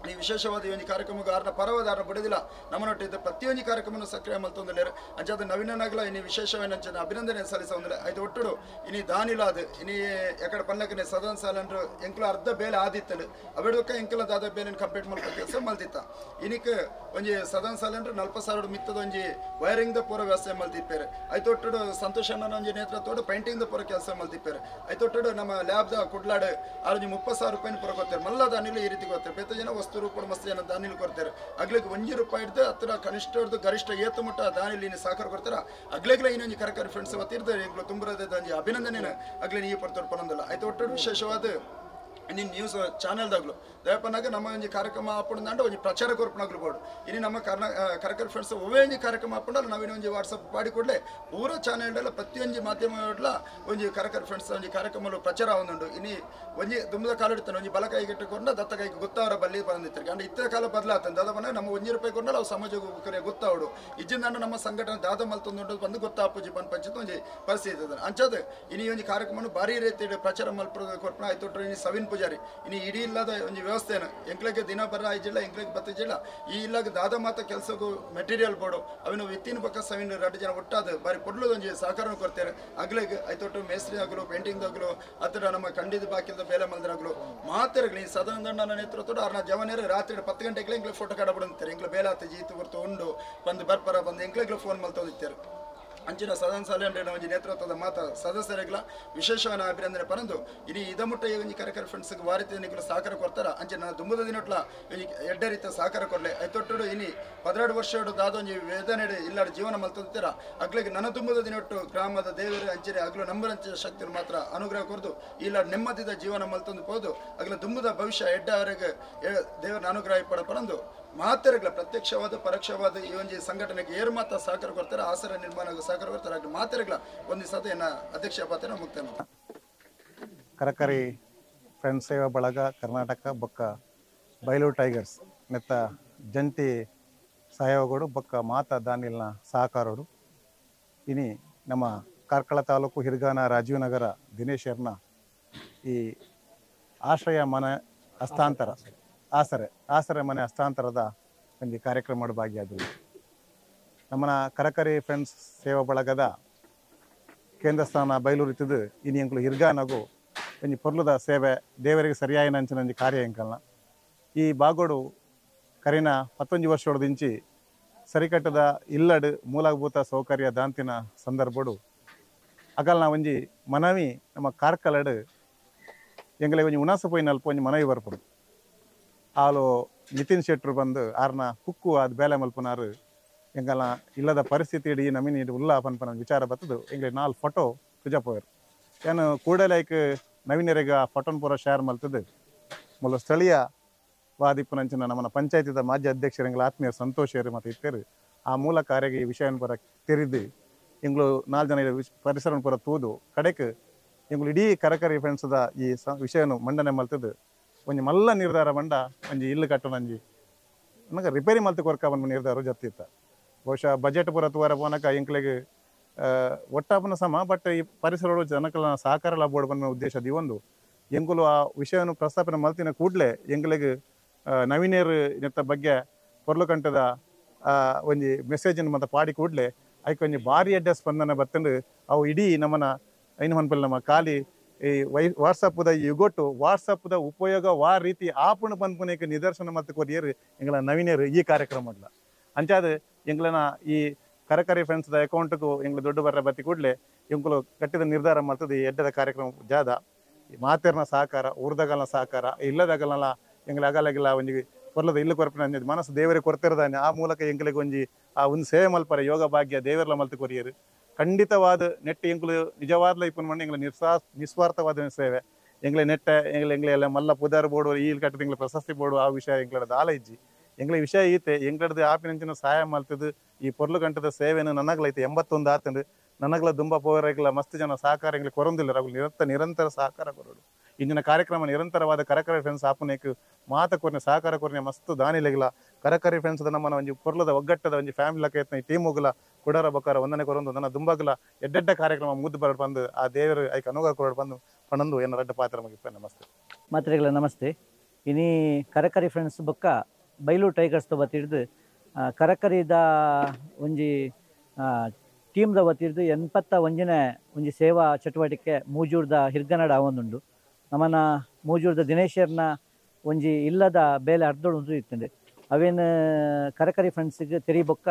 ಈ ವಿಶೇಷವಾದ ಒಂದು ಕಾರ್ಯಕ್ರಮಕ್ಕೆ ಆರ್ನ ಪರವಾದ ಬಿಡೋದಿಲ್ಲ ನಮ್ಮನೊಟ್ಟಿದ್ದ ಪ್ರತಿಯೊಂದು ಕಾರ್ಯಕ್ರಮವನ್ನು ಸಕ್ರಿಯ ಮಲ್ತೊಂದಿಲ್ಲ ಅಂಚಾದ ನವೀನನಾಗಲ ಇನ್ನು ವಿಶೇಷವೇನು ಅಂಚನೆ ಅಭಿನಂದನೆ ಸಲ್ಲಿಸೋದಿಲ್ಲ ಆಯ್ತು ಒಟ್ಟುಡು ಇನಿ ದಾನಿಲಾದ ಇನಿ ಎಕಡೆ ಪಲ್ಲಕ್ಕನೆ ಸದನ ಸಾಲಂಡ್ರು ಎಂಕ್ಲ ಅರ್ಧ ಬೇಲೆ ಆದಿತ್ತಲು ಅವೆಡ್ಕ ಎಂಕಲ ದಾದ ಬೇಲೆ ಕಂಪ್ಲೀಟ್ ಮಾಡ್ಕೊ ಕೆಲಸ ಮಲ್ತಿತ್ತ ಇನಿಕ್ ಒಂಜಿ ಸದನ ಸಾಲಂಡ್ರು 40,000 ಮಿತ್ತದ ಒಂಜಿ ವೈರಿಂಗ್ ದ ಪೂರ ವ್ಯವಸ್ಥೆ ಮಲ್ತಿಪ್ಪೇರು ಆಯ್ತು ಒಟ್ಟುಡು ಸಂತೋಷ್ ಅಣ್ಣನ ಒಂಜಿ ನೇತೃತ್ವಡು ಪೇಂಟಿಂಗ್ ದ ಪೂರ ಕೆಲಸ ಮಲ್ತಿಪ್ಪೇರು ಆಯ್ತು ಒಟ್ಟುಡು ನಮ್ಮ ಲ್ಯಾಬ್ದ ಕುಡ್ಲಾಡು ಆರು 30,000 ರೂಪಾಯಿ ಪೂರ ಕೊಡ್ತಾರೆ ಮಲ್ಲ ದಾನಿಲು ಈ ರೀತಿ ಗೊತ್ತಾರೆ ಬೇತ ಜನ ವಸ್ತು ರೂಪ ಮಸ್ತ್ ಜನ ದಾನಿಲು ಕೊಡ್ತಾರೆ ಅಗ್ಲಿಗೆ 1 ರೂಪಾಯಿ ಇಡ್ದು ಹತ್ತಿರ ಕನಿಷ್ಠ ಹಿಡ್ದು ಗರಿಷ್ಠ ಏತು ಮುಟ್ಟ ದಾನಿಲಿ ಇನ್ನು ಸಹಕಾರ ಕೊಡ್ತಾರೆ ಅಗ್ಲಿಗ್ಲ ಇನ್ನೊಂದು ಕರಕರಿ ಫ್ರೆಂಡ್ಸ್ ಅವತ್ತಿರ್ತಾರೆ ಈಗಲೂ ತುಂಬರದ ಅಭಿನಂದನೆ ಆಗ್ಲಿ ಈ ಪಡ್ತೋಡ್ ಪನೊಂದಿಲ್ಲ ಆಯ್ತು ಒಟ್ಟು ವಿಶೇಷವಾದ ಇನ್ನು ನ್ಯೂಸ್ ಚಾನೆಲ್ದಾಗ್ಲು ದಯಪನಾಗ ನಮ್ಮ ಒಂದು ಕಾರ್ಯಕ್ರಮ ಹಾಕೊಂಡ ಒಂದು ಪ್ರಚಾರ ಕೊರ್ಪನಾಗ್ಲು ಬೋರ್ಡು ಇನ್ನು ನಮ್ಮ ಕರಕರಿ ಫ್ರೆಂಡ್ಸ್ ಒವ್ವೇ ಒಂದು ಕಾರ್ಯಕ್ರಮ ಹಾಕೊಂಡಲ್ಲ ನಾವೇನು ಒಂದು ವಾಟ್ಸಪ್ ಮಾಡಿ ಕೊಡಲೆ ಪೂರ ಚಾನೆಲ್ ಪ್ರತಿಯೊಂದು ಮಾಧ್ಯಮ ಒಂದು ಕರಕರಿ ಫ್ರೆಂಡ್ಸ್ ಒಂದು ಕಾರ್ಯಕ್ರಮ ಪ್ರಚಾರ ಒಂದುಂಡು ಇನ್ನು ಒಂಜಿ ದುಮ್ಮದ ಕಾಲ ಇಡ್ತಾನೆ ಒಂದು ಬಲ ಕೈಗೆ ಇಟ್ಟುಕೊಂಡ ದತ್ತ ಕೈಗೆ ಗೊತ್ತವರ ಬಲ್ಲಿ ಬಂದಿರ್ತಾರೆ ಅಂಡ್ ಇತ್ತ ಕಾಲ ಬದಲಾತಂದು ದಾದ ಬಂದಾಗ ನಮ್ಮ 1 ರೂಪಾಯಿ ಕೊಂಡಲ್ಲ ಅವು ಸಮಾಜಕ್ಕೆ ಗೊತ್ತಾವಡು ಇಜ್ಜಿಂದ ನಮ್ಮ ಸಂಘಟನೆ ದಾದ ಮಲ್ತೊಂದು ಬಂದು ಗೊತ್ತಾಪುಜಿ ಬಂದು ಪಂಚಾಯತ್ ಒಂದು ಪರಿಸ್ಥಿತಿ ಅದ ಅಂಚದು ಇನ್ನು ಒಂದು ಕಾರ್ಯಕ್ರಮ ಭಾರಿ ರೀತಿ ಪ್ರಚಾರ ಮಲ್ಪ ಕೊರ್ಪಣ ಆಯ್ತು ಇನ್ನು ಸವಿನ್ ಪೂಜಾರಿ ಇನ್ನು ಇಡೀ ಇಲ್ಲದ ಒಂದು ವ್ಯವಸ್ಥೆನ ಎಂಕ್ಲೆಗೆ ದಿನ ಬರ ಐಜಿಲ್ಲ ಎಂಕ್ಲೆಗೆ ಬತ್ತಿಜಿಲ್ಲ ಈ ಇಲ್ಲಾಗ ದಾದ ಮಾತ ಕೆಲಸಕ್ಕೂ ಮೆಟೀರಿಯಲ್ ಬೋರ್ಡು ಅವಿನ ವಿತ್ತಿನ ಪಕ್ಕ ಸವಿನ್ 2 ಜನ ಒಟ್ಟಾದ ಬಾರಿ ಕೊಡ್ಲದ ಒಂದು ಸಹಕಾರ ಕೊಡ್ತಾರೆ ಅಗ್ಲೆಗೆ ಆಯ್ತೊಟ್ಟು ಮೇಸ್ತ್ರಿ ಆಗಲು ಪೇಂಟಿಂಗ್ ಆಗಲು ಹತ್ತಿರ ನಮ್ಮ ಖಂಡಿತ ಬಾಕಿದ ಬೇಲೆ ಮಲ್ದರಾಗಲು ಮಾತಿರಲಿ ಸದನದಂಡನ ನೇತೃತ್ವ ಅವ್ರನ್ನ ಜವನೇರ ರಾತ್ರಿ 10 ಗಂಟೆಗೆ ಎಂಕ್ಲೆ ಫೋಟೋ ಕಾಡಬಿಡುತ್ತಾರೆ ಎಂಕ್ಲೆ ಬೇಲೆ ಆತ ಜೀತು ಬರ್ತು ಉಂಡು ಬಂದು ಬರ್ಪರ ಬಂದು ಎಂಕ್ಲೆಗ್ಲ ಫೋನ್ ಮಲ್ತೋದಿತ್ತಾರೆ ಅಂಚಿನ ಸದನ ಸಾಲೇಂದ್ರ ಒಂದು ನೇತೃತ್ವದ ಮಾತ ಸದಸ್ಯರಿಗಳ ವಿಶೇಷವಾದ ಅಭಿನಂದನೆ ಪರಂದು ಇಡೀ ಇದಮುಟ್ಟ ಈ ಕರಕರಿ ಫ್ರೆಂಡ್ಸ್ಗೆ ವಾರಿತ ನಿಗಳು ಸಹಕಾರ ಕೊಡ್ತಾರ ಅಂಚಿನ ದುಂಬದ ದಿನಟ್ಲ ಎಡ್ಡ ರೀತಿಯ ಸಹಕಾರ ಕೊಡ್ಲೆ ಐತೊಟ್ಟು ಇನಿ 12 ವರ್ಷ ದಾದ ಒಂದು ವೇದನೆ ಇಲ್ಲಾಡ ಜೀವನ ಮಲ್ತೊಂದಿರ ಅಗ್ಲಿಗೆ ನನ್ನ ತುಂಬದ ದಿನಟ್ಟು ಗ್ರಾಮದ ದೇವರ ಅಂಚನೆ ಆಗ್ಲು ನಂಬರಂಚ ಶಕ್ತಿ ಮಾತ್ರ ಅನುಗ್ರಹ ಕೊರದು ಇಲ್ಲ ನೆಮ್ಮದಿದ ಜೀವನ ಮಲ್ತೊಂದು ಹೋದು ಅಗ್ಲ ದುಂಬದ ಭವಿಷ್ಯ ಎಡ್ಡವರೆಗೆ ದೇವರ ಅನುಗ್ರಹ ಪಡ ಪರಂದು ಮಾತೆರೆಗಳ ಪ್ರತ್ಯಕ್ಷವಾದ ಪರೋಕ್ಷವಾದ ಈ ಒಂದು ಸಂಘಟನೆಗೆ ಏರು ಮಾತ್ರ ಸಹಕಾರ ಕೊಡ್ತಾರೆ, ಆಸರೆ ನಿರ್ಮಾಣಕ್ಕೆ ಸಹಕಾರ ಕೊಡ್ತಾರೆ. ಹಾಗೆ ಮಾತೆರೆಗಳ ಒಂದು ಸಭೆಯನ್ನು ಅಧ್ಯಕ್ಷ ಪಾತ್ರ ಮುಕ್ತಾಯ ಮಾಡ್ತಾರೆ. ಕರಕರಿ ಫ್ರೆಂಡ್ಸ್ ಸೇವಾ ಬಳಗ ಕರ್ನಾಟಕ ಬೊಕ್ಕ ಬೈಲೂರು ಟೈಗರ್ಸ್ ನೆತ್ತ ಜಂಟಿ ಸಹಯೋಗಗಳು ಬೊಕ್ಕ ಮಾತಾ ದಾನಿಲ್ನ ಸಹಕಾರಗಳು ಇನಿ ನಮ್ಮ ಕಾರ್ಕಳ ತಾಲೂಕು ಹಿರ್ಗಾನ ರಾಜೀವ್ ನಗರ ದಿನೇಶರ್ನ ಈ ಆಶ್ರಯ ಮನೆ ಹಸ್ತಾಂತರ ಆಸರೆ ಮನೆ ಹಸ್ತಾಂತರದ ಒಂದು ಕಾರ್ಯಕ್ರಮ ಭಾಗಿಯಾದವು. ನಮ್ಮನ ಕರಕರಿ ಫ್ರೆಂಡ್ಸ್ ಸೇವಾ ಬಳಗದ ಕೇಂದ್ರ ಸ್ಥಾನ ಬೈಲೂರು ಇತ್ತಿದ್ದು ಇನಿ ಎಂಕ್ಲು ಹಿರ್ಗಾನಗು ಒಂಜಿ ಪೊರ್ಲುದ ಸೇವೆ ದೇವರಿಗೆ ಸರಿಯಾಯಿನ ಅಂಚಿನ ಕಾರ್ಯ ಎಂಕಲ್ನ ಈ ಬಾಗೋಡು ಕರಿನ 11 ವರ್ಷದಿಂಚಿ ಸರಿಕಟ್ಟದ ಇಲ್ಲಡ್ ಮೂಲಭೂತ ಸೌಕರ್ಯ ದಾಂತಿನ ಸಂದರ್ಭಡು ಅಗಲ್ನ ಒಂಜಿ ಮನವಿ ನಮ್ಮ ಕಾರ್ಕಲಡ್ ಎಂಗಳಿಗೆ ಒಂಜಿ ಉಣಾಸ ಪೋಯಿ ನಲ್ಪ ಒಂಜಿ ಮನವಿ ಬರ್ಪಡು ಆಲು ನಿತಿನ್ ಶೆಟ್ರು ಬಂದು ಆರ್ನ ಕುಕ್ಕು ಅದು ಬೇಲೆ ಮಲ್ಪನಾರು ಎಂಗಲ್ನ ಇಲ್ಲದ ಪರಿಸ್ಥಿತಿ ಇಡೀ ನಮೀನಿ ಉಲ್ಲಾ ಪನ್ಪನ ವಿಚಾರ ಬತ್ತದು ಎಂಗಳಿಗೆ 4 ಫೋಟೋ ತುಜಪೋಯರು ಏನು ಕೂಡಲೈಕ್ ನವೀನರಿಗೆ ಆ ಫೋಟೋನ್ ಪೂರ ಶೇರ್ ಮಲ್ತದ್ದು ಮೊದಲು ಸ್ಥಳೀಯ ವಾದಿಪ್ಪುನಂಚಿನ ನಮ್ಮನ ಪಂಚಾಯತಿದ ಮಾಜಿ ಅಧ್ಯಕ್ಷರಂಗಳ ಆತ್ಮೀಯ ಸಂತೋಷರು ಮತ್ತು ಇತ್ತರು ಆ ಮೂಲಕ ಕಾರ್ಯಗೆ ಈ ವಿಷಯನ ಪೂರ ತೆರೆದು ಎಂಗಳು 4 ಜನ ಪರಿಸರ ಪೂರ ತೂದು ಕಡೆಕ್ ಎಂಗಳು ಇಡೀ ಕರಕರಿ ಫ್ರೆಂಡ್ಸ್ದ ಈ ವಿಷಯನು ಮಂಡನೆ ಮಲ್ತದ್ದು ಒಂಜಿ ಮಲ್ಲ ನಿರ್ಧಾರ ಮಂಡ ಒಂಜಿ ಇಲ್ಲು ಕಟ್ಟುನಂಜಿ ನನಗೆ ರಿಪೇರಿ ಮಲ್ತು ಕೊರ್ಕ ಬಂದು ನಿರ್ಧಾರ ಜೊತ್ತಿತ್ತ ಬಹುಶಃ ಬಜೆಟ್ ಪೂರ ತೂವರ ಪೋನಕ ಎಂಕ್ಲೆಗೆ ಒಟ್ಟಾಪನ ಸಮ ಬಟ್ ಈ ಪರಿಸರ ಜನಕಲ ಸಹಕಾರ ಲಾಭ ಬಂದ ಉದ್ದೇಶ ಒಂದು ಎಂಗುಲು ಆ ವಿಷಯವನ್ನು ಪ್ರಸ್ತಾಪನೆ ಮಲ್ತಿನ ಕೂಡಲೇ ಎಂಗಳಿಗೆ ನವೀನೇರು ನೆತ್ತ ಬಗ್ಗೆ ಪೊರ್ಲು ಕಂಠದ ಒಂಜಿ ಮೆಸೇಜನ್ನು ಮತ್ತು ಪಾಡಿ ಕೂಡಲೇ ಅದಕ್ಕೆ ಒಂಜಿ ಭಾರಿ ಅಡ್ಡ ಸ್ಪಂದನೆ ಬರ್ತಂಡು ಅವು ಇಡೀ ನಮ್ಮನ ಐನು ಹನ್ಪಲ್ಲಿ ನಮ್ಮ ಖಾಲಿ ಈ ವಾಟ್ಸಪ್ದ ಯುಗೊಟ್ಟು ವಾಟ್ಸಪ್ದ ಉಪಯೋಗ ರೀತಿ ಆಪುಣ ಪನ್ಪುನಕ್ಕೆ ನಿದರ್ಶನ ಮತ್ತು ಕೊರಿಯರು ಎಂಗಳ ನವೀನೇರು ಈ ಕಾರ್ಯಕ್ರಮ ಅಂಚಾದ ಎಂಗಳನ ಈ ಕರಕರಿ ಫ್ರೆಂಡ್ಸ್ದ ಅಕೌಂಟ್ಗೂ ಎಂಗ್ಳು ದುಡ್ಡು ಬರ ಬತ್ತಿ ಕೂಡಲೇ ಎಂಕುಲು ಕಟ್ಟಿದ ನಿರ್ಧಾರ ಮಾಡ್ತದೆ ಈ ಎಡ್ಡದ ಕಾರ್ಯಕ್ರಮ ಜಾದ ಮಾತೆರ್ನ ಸಹಕಾರ ಊರ್ದಗಲ್ನ ಸಹಕಾರ ಇಲ್ಲದಗಲ್ನ ಎಂಗ್ಲ ಅಗಲಗಿಲ್ಲ ಒಂಜಿ ಕೊರ್ಲದ ಇಲ್ಲು ಕೊರಪಿನ ಮನಸ್ಸು ದೇವರಿಗೆ ಕೊರ್ತಿರದಾನೆ ಆ ಮೂಲಕ ಎಂಗ್ಲಿಗೆ ಒಂಜಿ ಆ ಒಂದು ಸೇವೆ ಮಲ್ಪರ ಯೋಗ ಭಾಗ್ಯ ದೇವರ್ಲ ಮಲ್ತು ಕೊರಿಯರು ಖಂಡಿತವಾದ ನೆಟ್ಟು ಎಂಗ್ಲು ನಿಜವಾದ್ಲ ಇಪ್ಪನ್ ಮಾಡಿ ಎಂಗ್ಲ ನಿಸ್ವಾರ್ಥವಾದ ಸೇವೆ ಎಂಗ್ಲೆ ನೆಟ್ಟ ಎಂಗ್ಲೆಲ್ಲ ಮಲ್ಲ ಪುದಾರ್ ಬೋರ್ಡು ಈ ಕಟ್ಟದ ಎಂಗ್ಲ ಪ್ರಶಸ್ತಿ ಬೋರ್ಡು ಆ ವಿಷಯ ಎಂಗ್ಲದ ದಾಲ ಇಜ್ಜಿ ಎಂಗ್ಲ ವಿಷಯ ಈತೆ ಎಂಗ್ಲದ ಆಪಿನಂಚಿನ ಸಹಾಯ ಮಲ್ತದ್ದು ಈ ಪೊರ್ಲು ಗಂಟದ ಸೇವೆಯನ್ನು ನನಗ್ಲೈತೆ 81 ಆತಂಡು ನನಗ್ಲ ದುಂಬ ಪೋರಗಳ ಮಸ್ತ್ ಜನ ಸಹಕಾರ ಎಂಗ್ಲಿಗೆ ಕೊರೊಂದಿಲ್ಲ ರಘು ನಿರಂತರ ಸಹಕಾರ ಕೊರೋಡು ಇಂದಿನ ಕಾರ್ಯಕ್ರಮ ನಿರಂತರವಾದ ಕರಕರಿ ಫ್ರೆಂಡ್ಸ್ ಆಪನೇಕ್ ಮಾತ ಕೊರ್ನೆ ಸಹಕಾರ ಕೊರ್ನೆ ಮಸ್ತ್ ದಾನಿಲೆಗಿಲ್ಲ ಕರಕರಿ ಫ್ರೆಂಡ್ಸ್ ನಮ್ಮನ ಒಂಜಿ ಪೊರ್ಲದ ಒಗ್ಗಟ್ಟದ ಒಂಜಿ ಫ್ಯಾಮಿಲಿ ಲಕ ಈ ಟೀಮ್ ಹೋಗಲ ಕುಡರ ಬಕಾರ ಒಂದನೇ ಕೊರೊಂದು ನನ್ನ ದುಂಬಗಲ ಎಡ್ಡೆಡ್ಡ ಕಾರ್ಯಕ್ರಮ ಮುದ್ದು ಬರಡು ಬಂದು ಆ ದೇವರು ಐಕ್ ಅನುಗ್ರಹ ಕೊರಡು ಬಂದು ಪಣಂದು ಏನ ರಡ್ಡ ಪಾತ್ರ ಮುಗಿಪ್ಪ ನಮಸ್ತೆ ಮಾತ್ರೆಗಳ ನಮಸ್ತೆ ಇನಿ ಕರಕರಿ ಫ್ರೆಂಡ್ಸ್ ಬೊಕ್ಕ ಬೈಲೂರು ಟೈಗರ್ಸ್ ಬತ್ತಿಡ್ದು ಕರಕರಿದ ಒಂಜಿ ಟೀಮ್ದ ಬತ್ತಿಡ್ದು 81ನೇ ಒಂಜಿ ಸೇವಾ ಚಟುವಟಿಕೆ ಮೂಜೂರ್ದ ಹಿರ್ಗನಡ ಆವೊಂದುಂಡು ನಮ್ಮನ ಮೂಜೂರ್ದ ದಿನೇಶರ್ನ ಒಂಜಿ ಇಲ್ಲದ ಬೇಲೆ ಅರ್ಧೋಡು ಉಂಟು ಇತ್ತಂಡೆ ಅವೇನು ಕರಕರಿ ಫ್ರೆಂಡ್ಸಿಗೆ ತೆರಿ ಬೊಕ್ಕ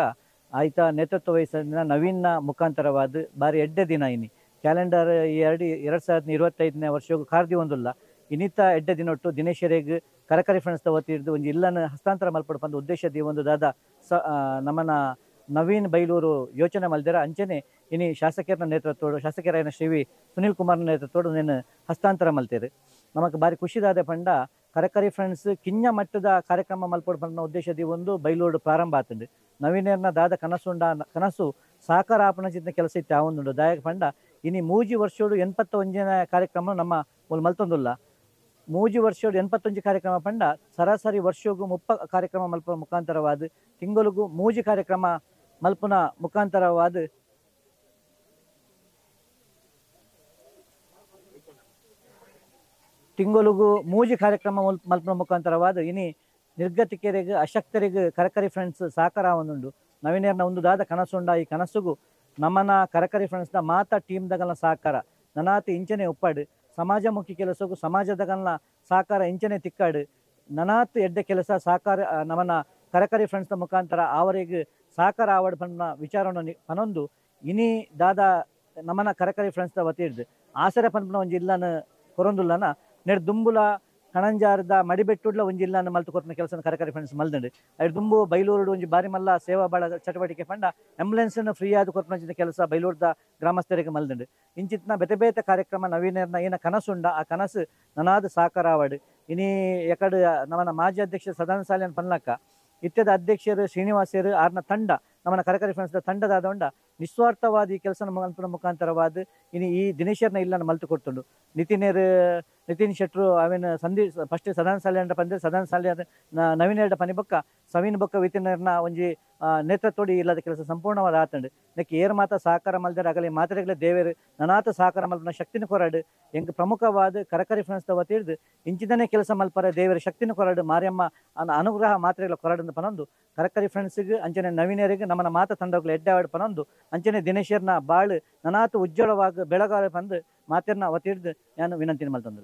ಆಯ್ತ ನೇತೃತ್ವ ವಹಿಸಿದ ನವೀನ ಮುಖಾಂತರವಾದ ಬಾರಿ ಎಡ್ಡೆ ದಿನ ಇನಿ ಕ್ಯಾಲೆಂಡರ್ 2025ನೇ ವರ್ಷಕ್ಕೂ ಕಾರ್ದಿ ಒಂದಿಲ್ಲ ಇನ್ನಿತ ಎಡ್ಡೆ ದಿನ ಒಟ್ಟು ದಿನೇಶರಿಗೆ ಕರಕರಿ ಫ್ರೆಂಡ್ಸ್ ವತಿರ್ದು ಒಂಜಿ ಇಲ್ಲನ ಹಸ್ತಾಂತರ ಮಲ್ಪಡು ಬಂದ ಉದ್ದೇಶದ ಒಂದು ದಾದ ನಮ್ಮನ ನವೀನ್ ಬೈಲೂರು ಯೋಚನೆ ಮಲ್ದಿರ ಅಂಚನೆ ಇನಿ ಶಾಸಕರ ನೇತೃತ್ವಡು ಶಾಸಕರಾಯನ ಶ್ರೀ ಸುನೀಲ್ ಕುಮಾರ್ನ ನೇತೃತ್ವಡು నేను ಹಸ್ತಾಂತರ ಮಲ್ತೇರು ನಮಗೆ ಬಾರಿ ಖುಷಿದಾದ ಪಂಡ ಕರಕರಿ ಫ್ರೆಂಡ್ಸ್ ಕಿಂಜ ಮಟ್ಟದ ಕಾರ್ಯಕ್ರಮ ಮಲ್ಪಡು ಬಂದ ಉದ್ದೇಶದ ಒಂದು ಬೈಲೂರು ಪ್ರಾರಂಭ ಆತಂಡು ನವೀನರ್ನ ದಾದ ಕನಸು ಸಾಕಾರ ಆಪಣಚಿತ್ತ ಕೆಲಸ ಇತ್ತು ಆವೊಂದುಂಡು ದಾಯಕ ಪಂಡ ಇನಿ ಮೂಜಿ ವರ್ಷೋಡು 81ನೇ ಕಾರ್ಯಕ್ರಮ ನಮ್ಮ ಮಲ್ತೊಂದುಲ್ಲ ಮೂಜಿ ವರ್ಷೋಡು 81 ಕಾರ್ಯಕ್ರಮ ಪಂಡ ಸರಾಸರಿ ವರ್ಷಗೂ 30 ಕಾರ್ಯಕ್ರಮ ಮಲ್ಪ ಮುಖಾಂತರವಾದ ತಿಂಗಳಿಗೂ ಮೂಜಿ ಕಾರ್ಯಕ್ರಮ ಮಲ್ಪುನ ಮುಖಾಂತರವಾದ ತಿಂಗಳಿಗೂ ಮೂಜಿ ಕಾರ್ಯಕ್ರಮ ಮಲ್ಪುನ ಮುಖಾಂತರವಾದ ಇನಿ ನಿರ್ಗತಿಕರಿಗೆ ಅಶಕ್ತರಿಗೆ ಕರಕರಿ ಫ್ರೆಂಡ್ಸ್ ಸಹಕಾರ ಒಂದುಂಡು ನವೀನರ್ನ ಒಂದು ದಾದ ಕನಸುಂಡ ಈ ಕನಸುಗೂ ನಮ್ಮನ ಕರಕರಿ ಫ್ರೆಂಡ್ಸ್ನ ಮಾತಾ ಟೀಮ್ದಗಲ್ನ ಸಹಕಾರ ನನಾತಿ ಇಂಚನೆ ಉಪ್ಪಾಡು ಸಮಾಜಮುಖಿ ಕೆಲಸಕ್ಕೂ ಸಮಾಜದಗಲ್ನ ಸಹಕಾರ ಇಂಚನೆ ತಿಕ್ಕಾಡು ನನಾತ್ ಎಡ್ಡೆ ಕೆಲಸ ಸಹಕಾರ ನಮ್ಮನ ಕರಕರಿ ಫ್ರೆಂಡ್ಸ್ನ ಮುಖಾಂತರ ಅವರಿಗೆ ಸಹಕಾರ ಆವಡ್ ಪನ್ನ ವಿಚಾರವನ್ನು ಪನೊಂದು ಇನಿ ದಾದ ನಮ್ಮನ ಕರಕರಿ ಫ್ರೆಂಡ್ಸ್ದ ವತಿರ್ದು ಆಸರೆ ಪನ್ಪನ ಒಂಜಿ ಇಲ್ಲನ ಕೊರೊಂದುಲ್ಲನ ನೆಡ್ ದುಂಬುಲ ಕಣಂಜಾರದ ಮಡಿಬೆಟ್ಟುಡ್ಲ ಒಂಜಿ ಇಲ್ಲನ ಮಲ್ತು ಕೊರ್ನ ಕೆಲಸ ಕರಕರಿ ಫ್ರೆಂಡ್ಸ್ ಮಲ್ದಂಡು ಅಡ್ ದುಂಬು ಬೈಲೂರು ಒಂಜಿ ಬಾರಿ ಮಲ್ಲ ಸೇವಾ ಬಾಳ ಚಟುವಟಿಕೆ ಪಂಡ ಆಂಬುಲೆನ್ಸ್ನ ಫ್ರೀ ಆದ ಕೊರ್ಪಂಚಿನ ಕೆಲಸ ಬೈಲೂರ್ದ ಗ್ರಾಮಸ್ಥರಿಗೆ ಮಲ್ದಂಡು ಇಂಚಿತ್ನ ಬೇತೆ ಬೇತೆ ಕಾರ್ಯಕ್ರಮ ನವೀನರ್ನ ಏನ ಕನಸುಂಡ ಆ ಕನಸು ನನಾದ ಸಹಕಾರ ಆವಡ್ ಇನಿ ಎಕಡು ನಮ್ಮನ ಮಾಜಿ ಅಧ್ಯಕ್ಷ ಸದಾನಂದ ಸಾಲಿಯನ್ ಪನ್ಲಕ್ಕ 81 ಕಾರ್ಯಕ್ರಮ ಮಲ್ಪುನ ಉದ್ದೇಶ ಒಂದು ಬೈಲೂರು ಟೈಗರ್ಸ್ ಇತ್ಯದ ಅಧ್ಯಕ್ಷರು ಶ್ರೀನಿವಾಸರು ಆರ್ನ ತಂಡ ನಮ್ಮನ ಕರಕರಿ ಫ್ರೆಂಡ್ಸ್ ತಂಡದಾದೊಂಡ ನಿಸ್ವಾರ್ಥವಾದಿ ಕೆಲಸ ಮಲ್ಪನ ಮುಖಾಂತರವಾದ ಇನ್ನು ಈ ದಿನೇಶರ್ನ ಇಲ್ಲ ಮಲ್ತು ಕೊಡ್ತುಂಡು ನಿತಿನ್ ಶೆಟ್ರು ಅವೇನು ಫಸ್ಟ್ ಸದಾನ್ ಸಾಲಿ ಅಂಡ ಪಂದ್ರೆ ಸದಾನ್ ಸಾಲಿ ನವೀನ್ ಎರಡ ಪನಿ ಬೊಕ್ಕ ಸವೀನ್ ಬೊಕ್ಕ ವಿತಿನರ್ನ ಒಂಜಿ ನೇತೃತ್ವಡಿ ಇಲ್ಲದ ಕೆಲಸ ಸಂಪೂರ್ಣವಾದ ಆತಂಡು ನೆಕ್ಕೆ ಏರ್ ಮಾತ ಸಹಕಾರ ಮಲ್ದರೆ ಆಗಲಿ ಮಾತ್ರೆಗಳ ದೇವೇರು ನನಾತ ಸಹಕಾರ ಮಲ್ಪನ ಶಕ್ತಿನ ಕೊರಾಡು ಎಂಕ್ ಪ್ರಮುಖವಾದ ಕರಕರಿ ಫ್ರೆಂಡ್ಸ್ ವತಿರ್ದು ಇಂಚಿದನೇ ಕೆಲಸ ಮಲ್ಪರ ದೇವರ ಶಕ್ತಿನ ಕೊರಾಡು ಮಾರಿಯಮ್ಮ ಅನುಗ್ರಹ ಮಾತ್ರೆಗಳ ಕೊರಾಡು ಪನೊಂದು ಕರಕರಿ ಫ್ರೆಂಡ್ಸ್ಗೆ ಅಂಚನೆ ನವೀನರಿಗೆ ನಮ್ಮನ ಮಾತ ತಂಡಗಳು ಎಡ್ಡಾವಾಡು ಪನೊಂದು ಅಂಚನೆ ದಿನೇಶರ್ನ ಬಾಳು ನನಾತು ಉಜ್ವಲವಾಗಿ ಬೆಳಗಾಲ ಬಂದು ಮಾತಿರ್ನ ವತಿರ್ದು ನಾನು ವಿನಂತಿ ಮಲ್ತಂದು